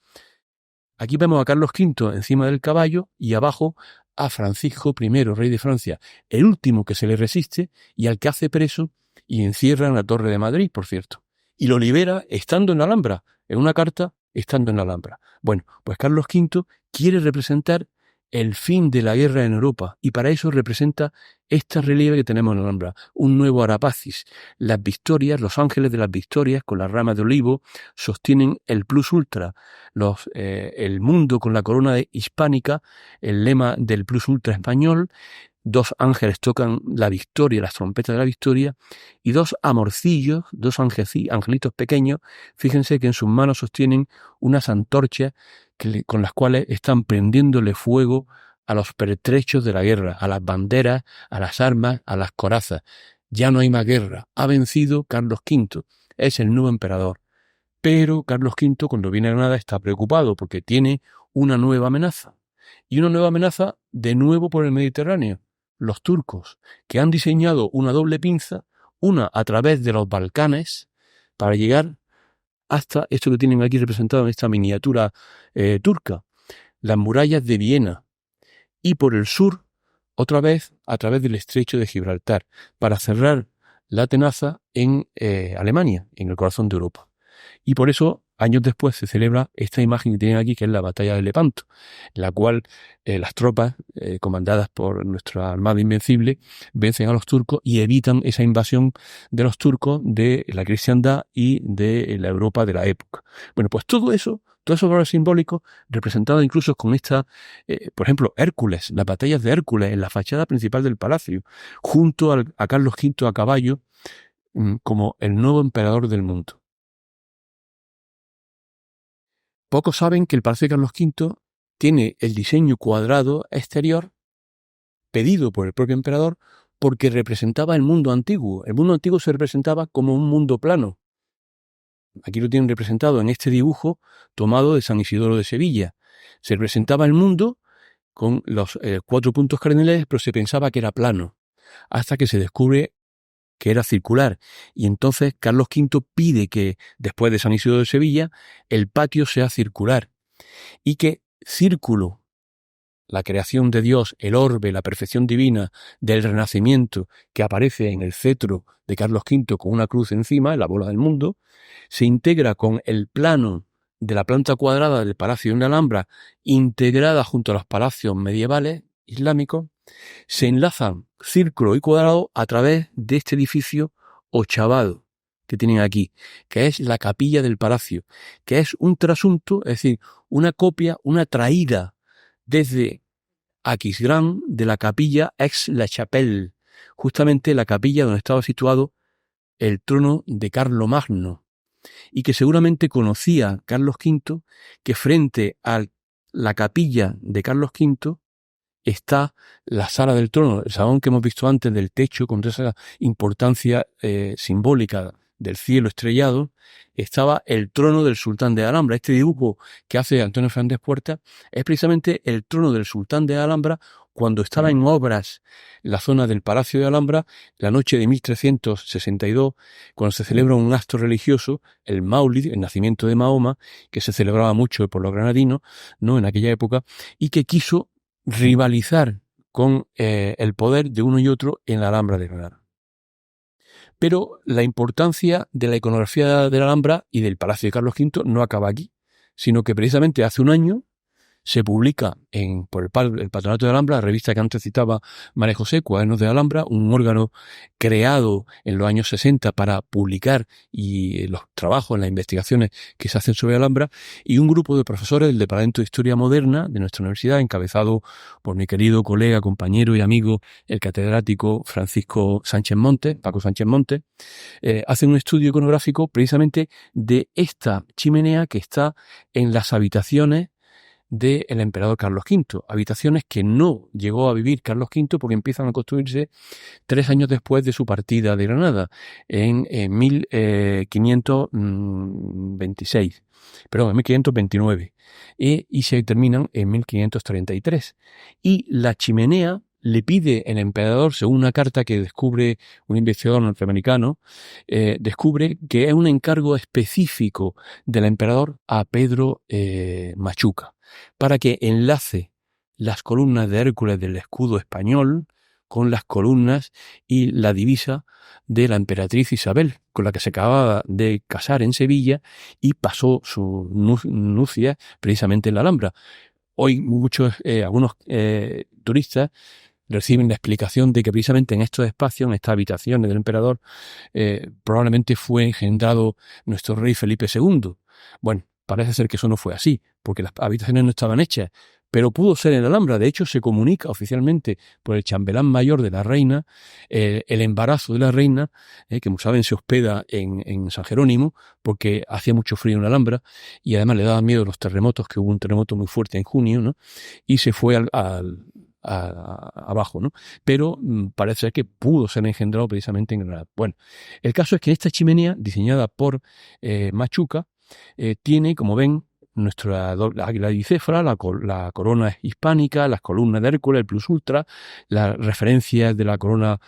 Aquí vemos a Carlos V encima del caballo y abajo a Francisco I, rey de Francia, el último que se le resiste y al que hace preso y encierra en la Torre de Madrid, por cierto. Y lo libera estando en la Alhambra, en una carta estando en la Alhambra. Bueno, pues Carlos V quiere representar el fin de la guerra en Europa, y para eso representa este relieve que tenemos en la Alhambra, un nuevo Arapacis. Las victorias, los ángeles de las victorias con las ramas de olivo sostienen el plus ultra, el mundo con la corona hispánica, el lema del plus ultra español. Dos ángeles tocan la victoria, las trompetas de la victoria, y dos amorcillos, dos angelitos pequeños, fíjense que en sus manos sostienen unas antorchas con las cuales están prendiéndole fuego a los pertrechos de la guerra, a las banderas, a las armas, a las corazas. Ya no hay más guerra. Ha vencido Carlos V. Es el nuevo emperador. Pero Carlos V, cuando viene a Granada, está preocupado porque tiene una nueva amenaza. Y una nueva amenaza de nuevo por el Mediterráneo. Los turcos, que han diseñado una doble pinza, una a través de los Balcanes, para llegar hasta esto que tienen aquí representado en esta miniatura turca, las murallas de Viena, y por el sur, otra vez, a través del estrecho de Gibraltar, para cerrar la tenaza en Alemania, en el corazón de Europa. Y por eso, años después, se celebra esta imagen que tienen aquí, que es la batalla de Lepanto, en la cual las tropas, comandadas por nuestra Armada Invencible, vencen a los turcos y evitan esa invasión de los turcos de la cristiandad y de la Europa de la época. Bueno, pues todos esos valores simbólicos, representados incluso con esta, por ejemplo, Hércules, las batallas de Hércules en la fachada principal del palacio, junto a Carlos V a caballo, como el nuevo emperador del mundo. Pocos saben que el Palacio de Carlos V tiene el diseño cuadrado exterior pedido por el propio emperador porque representaba el mundo antiguo. El mundo antiguo se representaba como un mundo plano. Aquí lo tienen representado en este dibujo tomado de San Isidoro de Sevilla. Se representaba el mundo con los 4 puntos cardinales, pero se pensaba que era plano, hasta que se descubre que era circular, y entonces Carlos V pide que, después de San Isidro de Sevilla, el patio sea circular, y que círculo, la creación de Dios, el orbe, la perfección divina del Renacimiento, que aparece en el cetro de Carlos V con una cruz encima, en la bola del mundo, se integra con el plano de la planta cuadrada del Palacio de la Alhambra, integrada junto a los palacios medievales islámicos, se enlazan círculo y cuadrado a través de este edificio ochavado que tienen aquí, que es la capilla del palacio, que es un trasunto, es decir, una copia, una traída desde Aquisgrán de la capilla Aix-la-Chapelle, justamente la capilla donde estaba situado el trono de Carlomagno, y que seguramente conocía Carlos V que frente a la capilla de Carlos V está la sala del trono, el salón que hemos visto antes del techo, con esa importancia simbólica del cielo estrellado. Estaba el trono del sultán de Alhambra. Este dibujo que hace Antonio Fernández Puerta es precisamente el trono del sultán de Alhambra cuando estaba en obras la zona del Palacio de Alhambra, la noche de 1362, cuando se celebra un acto religioso, el Maulid, el nacimiento de Mahoma, que se celebraba mucho por los granadinos, ¿no?, en aquella época, y que quiso rivalizar con el poder de uno y otro en la Alhambra de Granada. Pero la importancia de la iconografía de la Alhambra y del Palacio de Carlos V no acaba aquí, sino que precisamente hace un año se publica por el Patronato de Alhambra, la revista que antes citaba María José, Cuadernos de Alhambra, un órgano creado en los años 60 para publicar los trabajos, las investigaciones que se hacen sobre Alhambra, y un grupo de profesores del Departamento de Historia Moderna de nuestra universidad, encabezado por mi querido colega, compañero y amigo, el catedrático Francisco Sánchez Montes, Paco Sánchez Montes, hacen un estudio iconográfico precisamente de esta chimenea que está en las habitaciones del emperador Carlos V, habitaciones que no llegó a vivir Carlos V porque empiezan a construirse 3 años después de su partida de Granada, en 1529, y se terminan en 1533. Y la chimenea le pide el emperador, según una carta que descubre un investigador norteamericano, descubre que es un encargo específico del emperador a Pedro Machuca, para que enlace las columnas de Hércules del escudo español con las columnas y la divisa de la emperatriz Isabel, con la que se acababa de casar en Sevilla y pasó su nupcias precisamente en la Alhambra. Hoy algunos turistas reciben la explicación de que precisamente en estos espacios, en estas habitaciones del emperador, probablemente fue engendrado nuestro rey Felipe II. Bueno, parece ser que eso no fue así, porque las habitaciones no estaban hechas, pero pudo ser en la Alhambra. De hecho, se comunica oficialmente por el chambelán mayor de la reina el embarazo de la reina, que como saben se hospeda en San Jerónimo, porque hacía mucho frío en la Alhambra, y además le daban miedo los terremotos, que hubo un terremoto muy fuerte en junio, ¿no?, y se fue abajo, ¿no? Pero parece ser que pudo ser engendrado precisamente en Granada. Bueno, el caso es que esta chimenea, diseñada por Machuca, tiene, como ven, nuestra águila bicéfala, la corona hispánica, las columnas de Hércules, el plus ultra, las referencias de la corona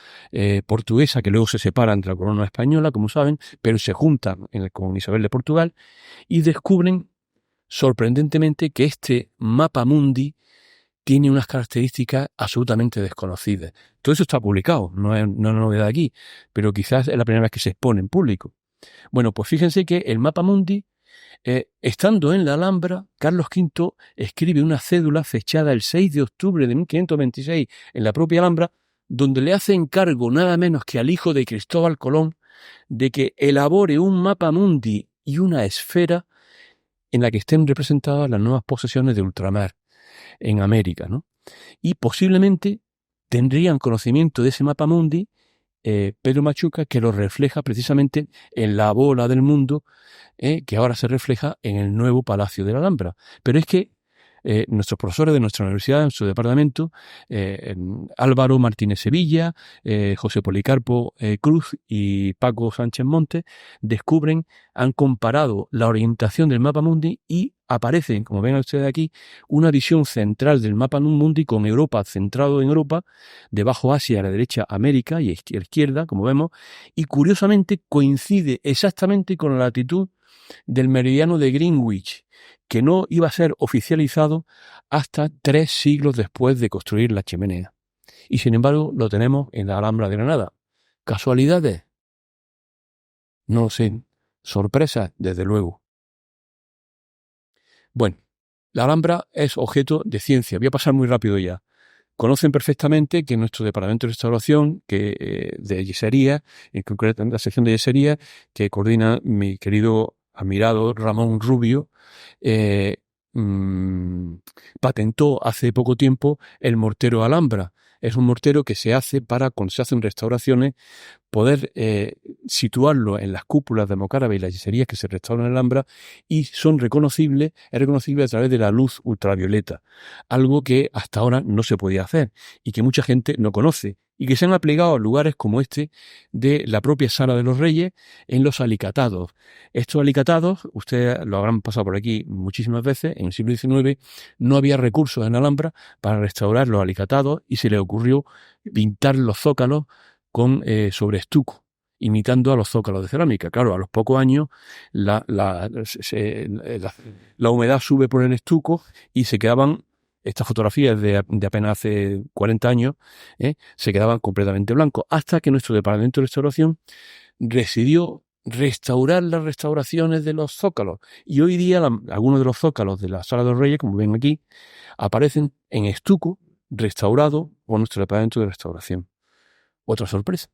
portuguesa, que luego se separan de la corona española, como saben, pero se juntan con Isabel de Portugal, y descubren sorprendentemente que este mapa mundi tiene unas características absolutamente desconocidas. Todo eso está publicado, no es una novedad aquí, pero quizás es la primera vez que se expone en público. Bueno, pues fíjense que el mapa mundi, estando en la Alhambra, Carlos V escribe una cédula fechada el 6 de octubre de 1526 en la propia Alhambra, donde le hace encargo nada menos que al hijo de Cristóbal Colón de que elabore un mapa mundi y una esfera en la que estén representadas las nuevas posesiones de ultramar en América, ¿no? Y posiblemente tendrían conocimiento de ese mapa mundi Pedro Machuca, que lo refleja precisamente en la bola del mundo, que ahora se refleja en el nuevo Palacio de la Alhambra. Pero es que nuestros profesores de nuestra universidad, en su departamento, Álvaro Martínez Sevilla, José Policarpo Cruz y Paco Sánchez Montes, han comparado la orientación del mapa mundi y aparece, como ven ustedes aquí, una visión central del mapa mundi con Europa, centrado en Europa, debajo Asia, a la derecha América y a la izquierda, como vemos, y curiosamente coincide exactamente con la latitud del meridiano de Greenwich, que no iba a ser oficializado hasta 3 siglos después de construir la chimenea. Y sin embargo lo tenemos en la Alhambra de Granada. ¿Casualidades? No lo sé. ¿Sorpresas? Desde luego. Bueno, la Alhambra es objeto de ciencia. Voy a pasar muy rápido ya. Conocen perfectamente que nuestro departamento de restauración, de yesería, en concreto en la sección de yesería, que coordina mi querido admirado Ramón Rubio, patentó hace poco tiempo el mortero Alhambra. Es un mortero que se hace para, cuando se hacen restauraciones, poder situarlo en las cúpulas de mocárabe y las yeserías que se restauran en Alhambra, y es reconocible a través de la luz ultravioleta, algo que hasta ahora no se podía hacer y que mucha gente no conoce, y que se han aplicado a lugares como este de la propia Sala de los Reyes en los alicatados. Estos alicatados, ustedes lo habrán pasado por aquí muchísimas veces, en el siglo XIX no había recursos en Alhambra para restaurar los alicatados y se le ocurrió pintar los zócalos sobre estuco, imitando a los zócalos de cerámica. Claro, a los pocos años la humedad sube por el estuco y se quedaban, estas fotografías de apenas hace 40 años, se quedaban completamente blancos, hasta que nuestro departamento de restauración decidió restaurar las restauraciones de los zócalos. Y hoy día algunos de los zócalos de la Sala de los Reyes, como ven aquí, aparecen en estuco restaurado por nuestro departamento de restauración. Otra sorpresa.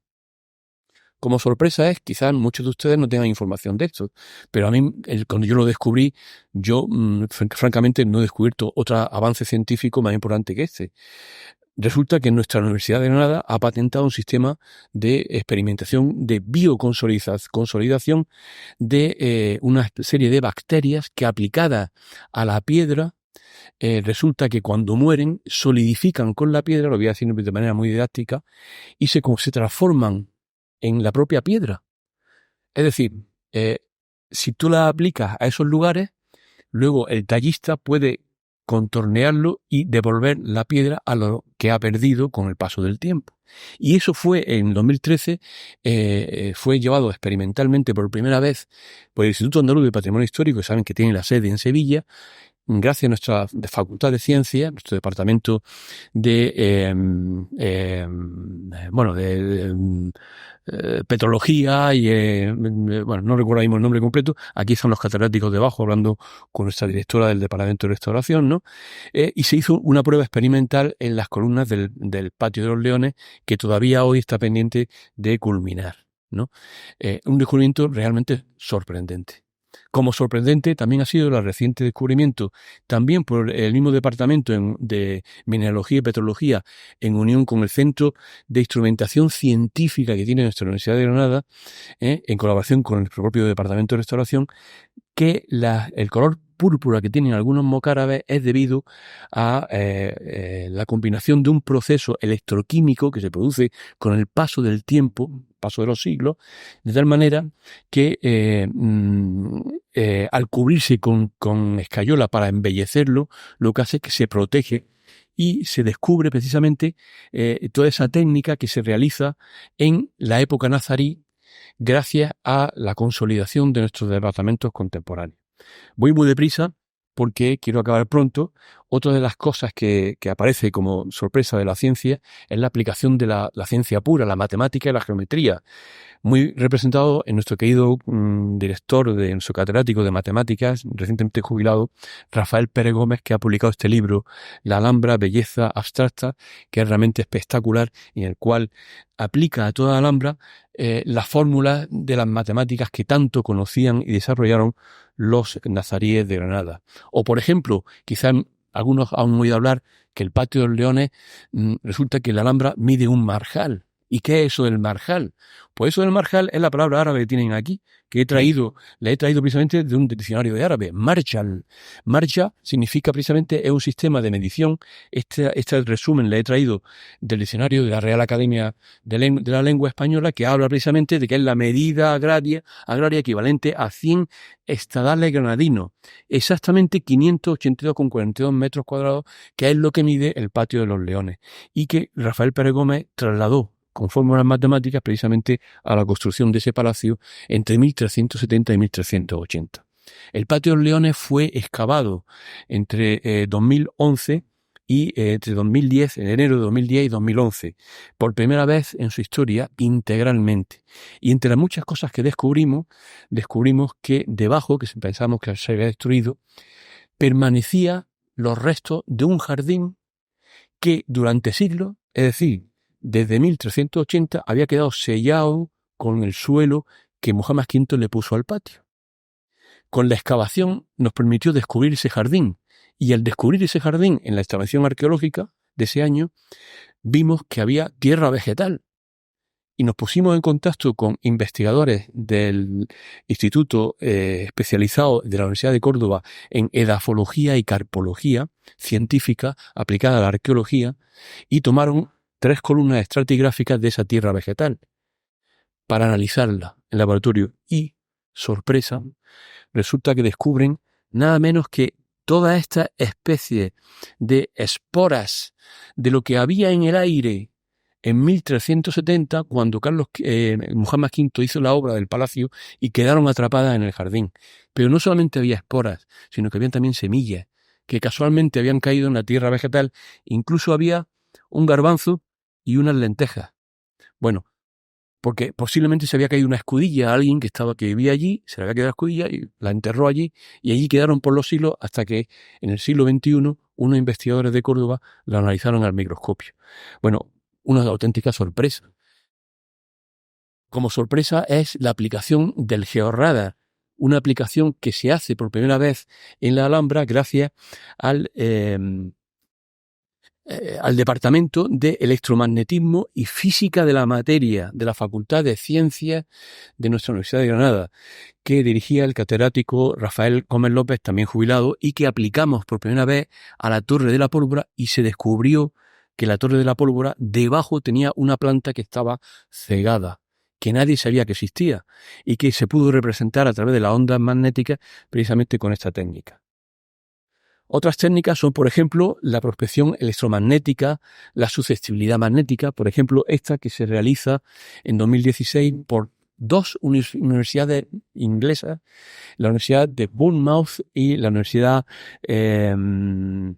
Como sorpresa quizás muchos de ustedes no tengan información de esto, pero a mí, cuando yo lo descubrí, yo francamente no he descubierto otro avance científico más importante que este. Resulta que nuestra Universidad de Granada ha patentado un sistema de experimentación de bioconsolidación de una serie de bacterias que, aplicadas a la piedra, resulta que cuando mueren solidifican con la piedra, lo voy a decir de manera muy didáctica, y se transforman en la propia piedra. Es decir, si tú la aplicas a esos lugares, luego el tallista puede contornearlo y devolver la piedra a lo que ha perdido con el paso del tiempo. Y eso fue en 2013, fue llevado experimentalmente por primera vez por el Instituto Andaluz de Patrimonio Histórico, que saben que tiene la sede en Sevilla, gracias a nuestra Facultad de Ciencias, nuestro departamento de petrología y no recuerdo ahora mismo el nombre completo. Aquí están los catedráticos debajo hablando con nuestra directora del departamento de restauración, ¿no? Y se hizo una prueba experimental en las columnas del Patio de los Leones, que todavía hoy está pendiente de culminar, ¿no? Un descubrimiento realmente sorprendente. Como sorprendente también ha sido el reciente descubrimiento, también por el mismo departamento de Mineralogía y Petrología, en unión con el Centro de Instrumentación Científica que tiene nuestra Universidad de Granada, en colaboración con el propio Departamento de Restauración, que el color púrpura que tienen algunos mocárabes es debido a la combinación de un proceso electroquímico que se produce con el paso del tiempo, paso de los siglos, de tal manera que al cubrirse con escayola para embellecerlo, lo que hace es que se protege y se descubre precisamente toda esa técnica que se realiza en la época nazarí gracias a la consolidación de nuestros departamentos contemporáneos. Voy muy deprisa porque quiero acabar pronto. Otra de las cosas que aparece como sorpresa de la ciencia es la aplicación de la ciencia pura, la matemática y la geometría, muy representado en nuestro querido director, de nuestro catedrático de matemáticas, recientemente jubilado, Rafael Pérez Gómez, que ha publicado este libro, La Alhambra, Belleza Abstracta, que es realmente espectacular, en el cual aplica a toda la Alhambra las fórmulas de las matemáticas que tanto conocían y desarrollaron los nazaríes de Granada. O, por ejemplo, quizás algunos han oído hablar que el Patio de los Leones, resulta que la Alhambra mide un marjal. ¿Y qué es eso del marjal? Pues eso del marjal es la palabra árabe que tienen aquí, que la he traído precisamente de un diccionario de árabe, marjal. Marja significa precisamente, es un sistema de medición. Este resumen le he traído del diccionario de la Real Academia de la Lengua Española, que habla precisamente de que es la medida agraria equivalente a 100 estadales granadinos, exactamente 582,42 metros cuadrados, que es lo que mide el Patio de los Leones, y que Rafael Pérez Gómez trasladó con fórmulas matemáticas precisamente a la construcción de ese palacio entre 1370 y 1380. El Patio de los Leones fue excavado entre 2011 y entre 2010, en enero de 2010 y 2011, por primera vez en su historia integralmente. Y entre las muchas cosas que descubrimos que debajo, que pensamos que se había destruido, permanecía los restos de un jardín que durante siglos, es decir, desde 1380, había quedado sellado con el suelo que Muhammad V le puso al patio. Con la excavación nos permitió descubrir ese jardín, y al descubrir ese jardín en la excavación arqueológica de ese año, vimos que había tierra vegetal. Y nos pusimos en contacto con investigadores del Instituto especializado de la Universidad de Córdoba en edafología y carpología científica aplicada a la arqueología, y tomaron 3 columnas estratigráficas de esa tierra vegetal para analizarla en laboratorio. Y, sorpresa, resulta que descubren nada menos que toda esta especie de esporas de lo que había en el aire en 1370, cuando Muhammad V hizo la obra del palacio y quedaron atrapadas en el jardín. Pero no solamente había esporas, sino que habían también semillas que casualmente habían caído en la tierra vegetal. Incluso había un garbanzo y unas lentejas. Bueno, porque posiblemente se había caído una escudilla a alguien que vivía allí, se le había quedado la escudilla y la enterró allí, y allí quedaron por los siglos hasta que en el siglo XXI unos investigadores de Córdoba lo analizaron al microscopio. Bueno, una auténtica sorpresa. Como sorpresa es la aplicación del georradar, una aplicación que se hace por primera vez en la Alhambra gracias al Departamento de Electromagnetismo y Física de la Materia de la Facultad de Ciencias de nuestra Universidad de Granada, que dirigía el catedrático Rafael Gómez López, también jubilado, y que aplicamos por primera vez a la Torre de la Pólvora, y se descubrió que la Torre de la Pólvora debajo tenía una planta que estaba cegada, que nadie sabía que existía, y que se pudo representar a través de las ondas magnéticas precisamente con esta técnica. Otras técnicas son, por ejemplo, la prospección electromagnética, la susceptibilidad magnética, por ejemplo, esta que se realiza en 2016 por 2 universidades inglesas, la Universidad de Bournemouth y la Universidad de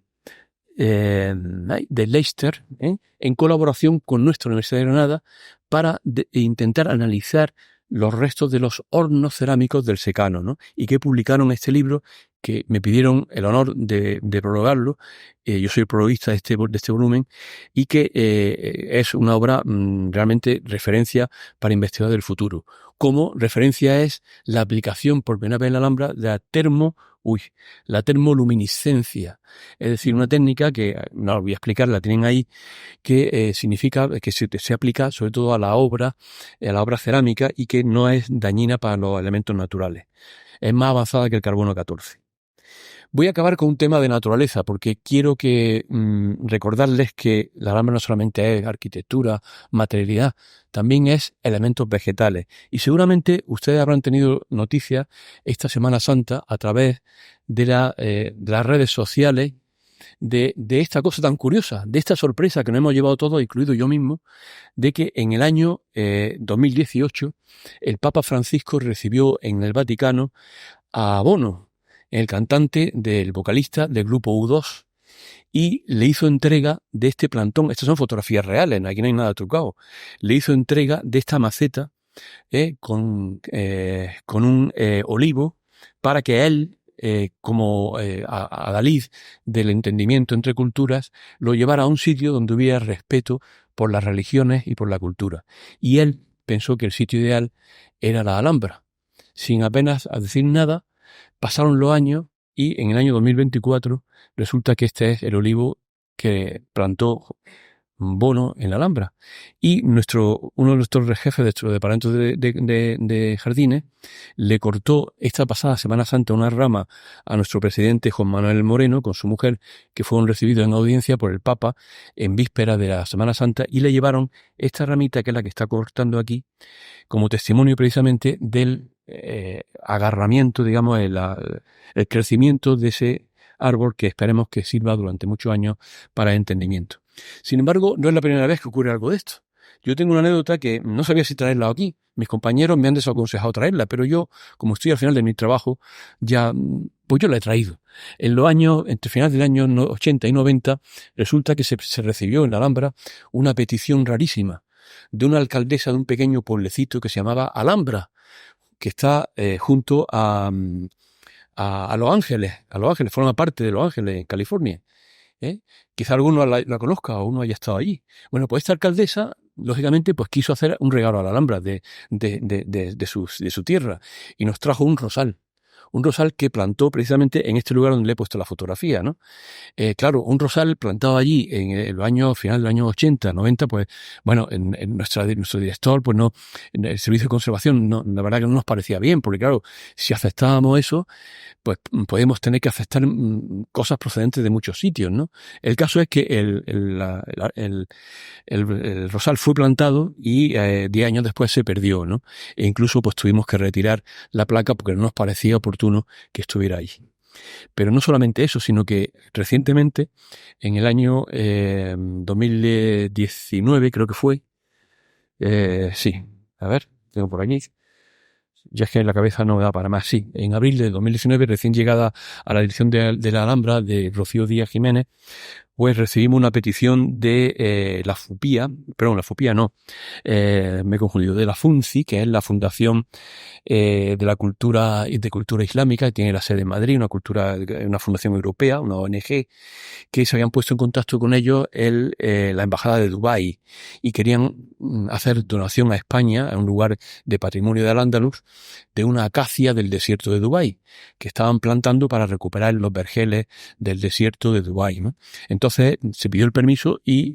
Leicester, en colaboración con nuestra Universidad de Granada, para intentar analizar los restos de los hornos cerámicos del secano, ¿no? Y que publicaron este libro, que me pidieron el honor de prologarlo. Yo soy el prologuista de este volumen, y que es una obra realmente referencia para investigadores del futuro. Como referencia es la aplicación por primera vez en la Alhambra de la termoluminiscencia, es decir, una técnica que, no la voy a explicar, la tienen ahí, que significa que se aplica sobre todo a la obra cerámica, y que no es dañina para los elementos naturales. Es más avanzada que el carbono 14. Voy a acabar con un tema de naturaleza, porque quiero recordarles que la Alhambra no solamente es arquitectura, materialidad, también es elementos vegetales. Y seguramente ustedes habrán tenido noticias esta Semana Santa a través de las redes sociales de esta cosa tan curiosa, de esta sorpresa que nos hemos llevado todos, incluido yo mismo, de que en el año 2018 el Papa Francisco recibió en el Vaticano a Bono, el cantante del vocalista del grupo U2, y le hizo entrega de este plantón. Estas son fotografías reales, aquí no hay nada trucado. Le hizo entrega de esta maceta con un olivo, para que él, como adalid del entendimiento entre culturas, lo llevara a un sitio donde hubiera respeto por las religiones y por la cultura. Y él pensó que el sitio ideal era la Alhambra. Sin apenas decir nada, pasaron los años, y en el año 2024 resulta que este es el olivo que plantó Bono en la Alhambra. Y uno de nuestros jefes de nuestro departamento de jardines le cortó esta pasada Semana Santa una rama a nuestro presidente Juan Manuel Moreno con su mujer, que fueron recibidos en audiencia por el Papa en víspera de la Semana Santa, y le llevaron esta ramita, que es la que está cortando aquí, como testimonio precisamente del agarramiento, digamos, el crecimiento de ese árbol, que esperemos que sirva durante muchos años para el entendimiento. Sin embargo, no es la primera vez que ocurre algo de esto. Yo tengo una anécdota que no sabía si traerla aquí. Mis compañeros me han desaconsejado traerla, pero yo, como estoy al final de mi trabajo, pues yo la he traído. En los años, entre finales del año 80 y 90, resulta que se recibió en la Alhambra una petición rarísima de una alcaldesa de un pequeño pueblecito que se llamaba Alhambra, que está junto a Los Ángeles. A Los Ángeles, forma parte de Los Ángeles, en California. Quizá alguno la conozca o uno haya estado allí. Bueno, pues esta alcaldesa, lógicamente, pues quiso hacer un regalo a la Alhambra de su tierra, y nos trajo un rosal Un rosal que plantó precisamente en este lugar donde le he puesto la fotografía, ¿no? Claro, un rosal plantado allí en el año final del año 80, 90, pues, bueno, en nuestro director, pues no, en el servicio de conservación, no, la verdad que no nos parecía bien, porque claro, si aceptábamos eso, pues podemos tener que aceptar cosas procedentes de muchos sitios, ¿no? El caso es que el rosal fue plantado y 10 años después se perdió, ¿no? E incluso pues tuvimos que retirar la placa porque no nos parecía oportuno que estuviera ahí. Pero no solamente eso, sino que recientemente, en el año 2019, creo que fue, sí, a ver, tengo por aquí, ya es que en la cabeza no me da para más, sí, en abril de 2019, recién llegada a la dirección de la Alhambra, de Rocío Díaz Jiménez, pues recibimos una petición de la FUPIA, perdón, la FUPIA no, me he confundido, de la FUNCI, que es la Fundación de la Cultura y de Cultura Islámica, que tiene la sede en Madrid, una fundación europea, una ONG, que se habían puesto en contacto con ellos la embajada de Dubái y querían hacer donación a España, a un lugar de patrimonio de Al-Ándalus, de una acacia del desierto de Dubái, que estaban plantando para recuperar los vergeles del desierto de Dubái, ¿no? Entonces se pidió el permiso y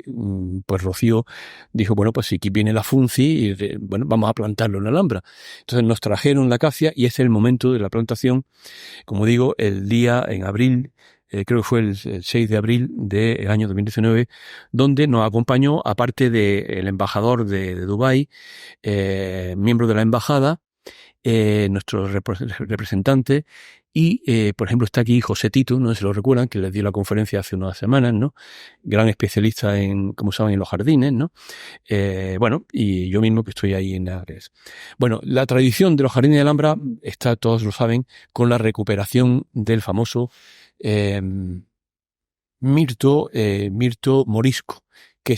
pues Rocío dijo, bueno, pues si aquí viene la FUNCI, bueno, vamos a plantarlo en la Alhambra. Entonces nos trajeron la acacia y este es el momento de la plantación, como digo, el día en abril, creo que fue el 6 de abril del año 2019, donde nos acompañó, aparte del embajador de Dubái, miembro de la embajada, nuestro representante, y por ejemplo está aquí José Tito, no sé si lo recuerdan, que les dio la conferencia hace unas semanas, ¿no? Gran especialista en, como saben, en los jardines, ¿no? Bueno, y yo mismo que estoy ahí en Agres. Bueno, la tradición de los jardines de Alhambra está, todos lo saben, con la recuperación del famoso mirto morisco, que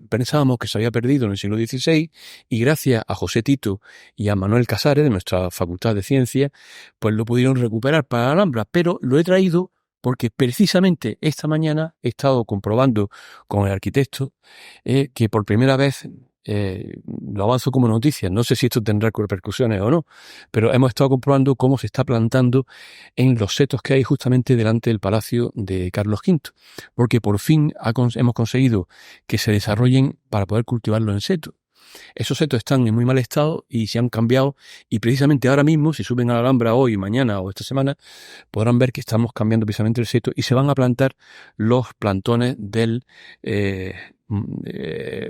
pensábamos que se había perdido en el siglo XVI, y gracias a José Tito y a Manuel Casares, de nuestra Facultad de Ciencias, pues lo pudieron recuperar para la Alhambra. Pero lo he traído porque precisamente esta mañana he estado comprobando con el arquitecto que por primera vez, lo avanzo como noticia, no sé si esto tendrá repercusiones o no, pero hemos estado comprobando cómo se está plantando en los setos que hay justamente delante del Palacio de Carlos V, porque por fin hemos conseguido que se desarrollen para poder cultivarlo en seto. Esos setos están en muy mal estado y se han cambiado, y precisamente ahora mismo, si suben a la Alhambra hoy, mañana o esta semana, podrán ver que estamos cambiando precisamente el seto y se van a plantar los plantones del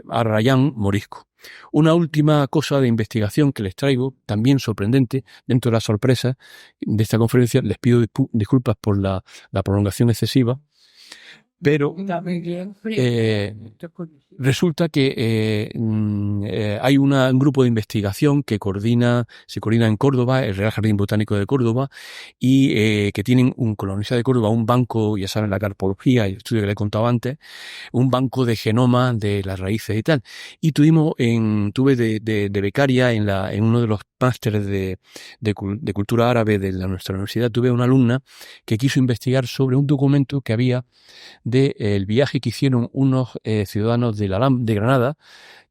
Arrayán morisco. Una última cosa de investigación que les traigo, también sorprendente, dentro de las sorpresas de esta conferencia. Les pido disculpas por la prolongación excesiva, pero resulta que hay un grupo de investigación que se coordina en Córdoba, el Real Jardín Botánico de Córdoba, y que tienen con la Universidad de Córdoba un banco, ya saben, la carpología, el estudio que les he contado antes, un banco de genoma de las raíces y tal. Y tuve de becaria en uno de los másteres de cultura árabe de nuestra universidad, tuve una alumna que quiso investigar sobre un documento que había del viaje que hicieron unos ciudadanos de Granada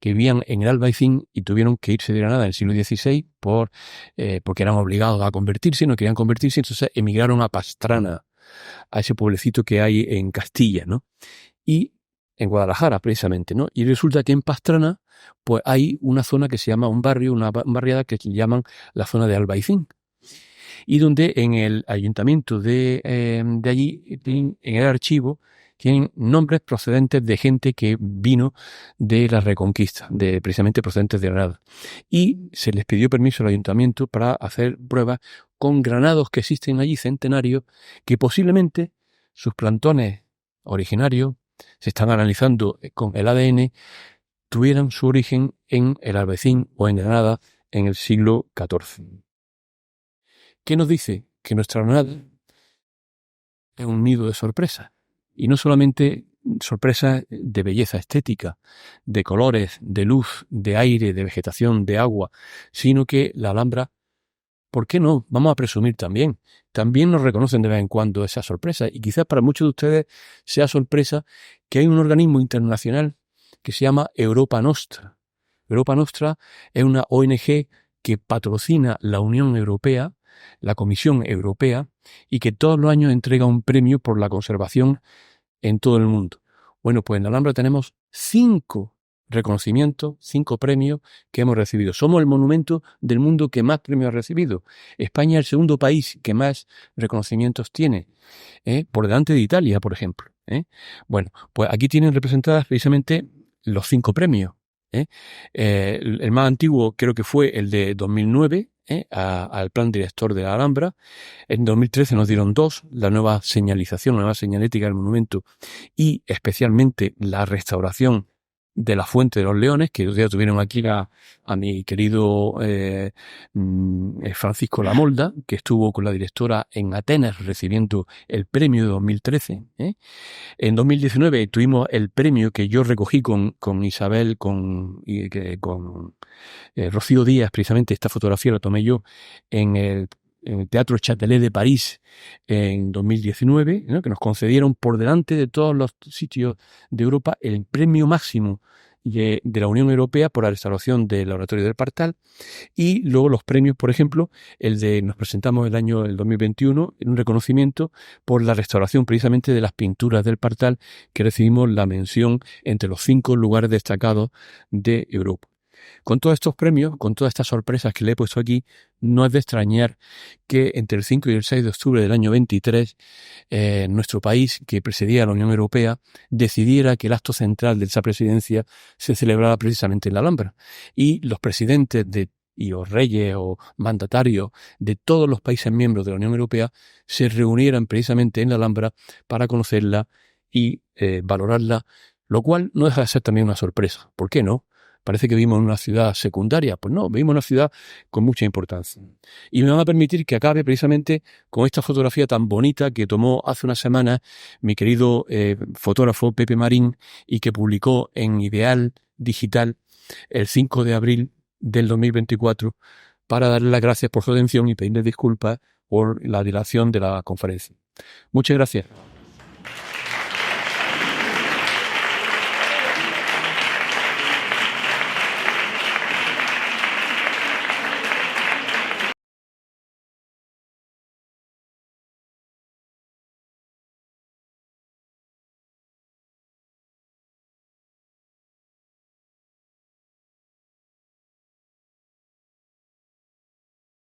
que vivían en el Albaicín y tuvieron que irse de Granada en el siglo XVI porque eran obligados a convertirse, no querían convertirse, entonces emigraron a Pastrana, a ese pueblecito que hay en Castilla, ¿no? Y en Guadalajara, precisamente, ¿no? Y resulta que en Pastrana, pues hay una zona que se llama una barriada que llaman la zona de Albaicín, y donde en el ayuntamiento de allí, en el archivo, tienen nombres procedentes de gente que vino de la Reconquista, precisamente procedentes de Granada. Y se les pidió permiso al ayuntamiento para hacer pruebas con granados que existen allí, centenarios, que posiblemente sus plantones originarios, se están analizando con el ADN, tuvieran su origen en el Albaicín o en Granada en el siglo XIV. ¿Qué nos dice? Que nuestra Granada es un nido de sorpresas. Y no solamente sorpresas de belleza estética, de colores, de luz, de aire, de vegetación, de agua, sino que la Alhambra, ¿por qué no? Vamos a presumir también. También nos reconocen de vez en cuando esa sorpresa. Y quizás para muchos de ustedes sea sorpresa que hay un organismo internacional que se llama Europa Nostra. Europa Nostra es una ONG que patrocina la Unión Europea la Comisión Europea y que todos los años entrega un premio por la conservación en todo el mundo. Bueno, pues en la Alhambra tenemos 5 reconocimientos, 5 premios que hemos recibido. Somos el monumento del mundo que más premios ha recibido. España es el segundo país que más reconocimientos tiene, por delante de Italia, por ejemplo. Bueno, pues aquí tienen representadas precisamente los 5 premios. El más antiguo creo que fue el de 2009, al plan director de la Alhambra. En 2013 nos dieron 2, la nueva señalización, la nueva señalética del monumento y especialmente la restauración de la Fuente de los Leones, que ya tuvieron aquí a mi querido Francisco Lamolda, que estuvo con la directora en Atenas recibiendo el premio de 2013. En 2019 tuvimos el premio que yo recogí con Isabel, con Rocío Díaz, precisamente esta fotografía la tomé yo en el Teatro Châtelet de París en 2019, ¿no? Que nos concedieron por delante de todos los sitios de Europa el premio máximo de la Unión Europea por la restauración del Oratorio del Partal. Y luego los premios, por ejemplo, nos presentamos el 2021 en un reconocimiento por la restauración precisamente de las pinturas del Partal, que recibimos la mención entre los 5 lugares destacados de Europa. Con todos estos premios, con todas estas sorpresas que le he puesto aquí, no es de extrañar que entre el 5 y el 6 de octubre del año 23, nuestro país, que presidía a la Unión Europea, decidiera que el acto central de esa presidencia se celebrara precisamente en la Alhambra. Y los presidentes y los reyes o mandatarios de todos los países miembros de la Unión Europea se reunieran precisamente en la Alhambra para conocerla y valorarla, lo cual no deja de ser también una sorpresa. ¿Por qué no? Parece que vivimos en una ciudad secundaria. Pues no, vivimos en una ciudad con mucha importancia. Y me van a permitir que acabe precisamente con esta fotografía tan bonita que tomó hace una semana mi querido fotógrafo Pepe Marín y que publicó en Ideal Digital el 5 de abril del 2024 para darle las gracias por su atención y pedirle disculpas por la dilación de la conferencia. Muchas gracias.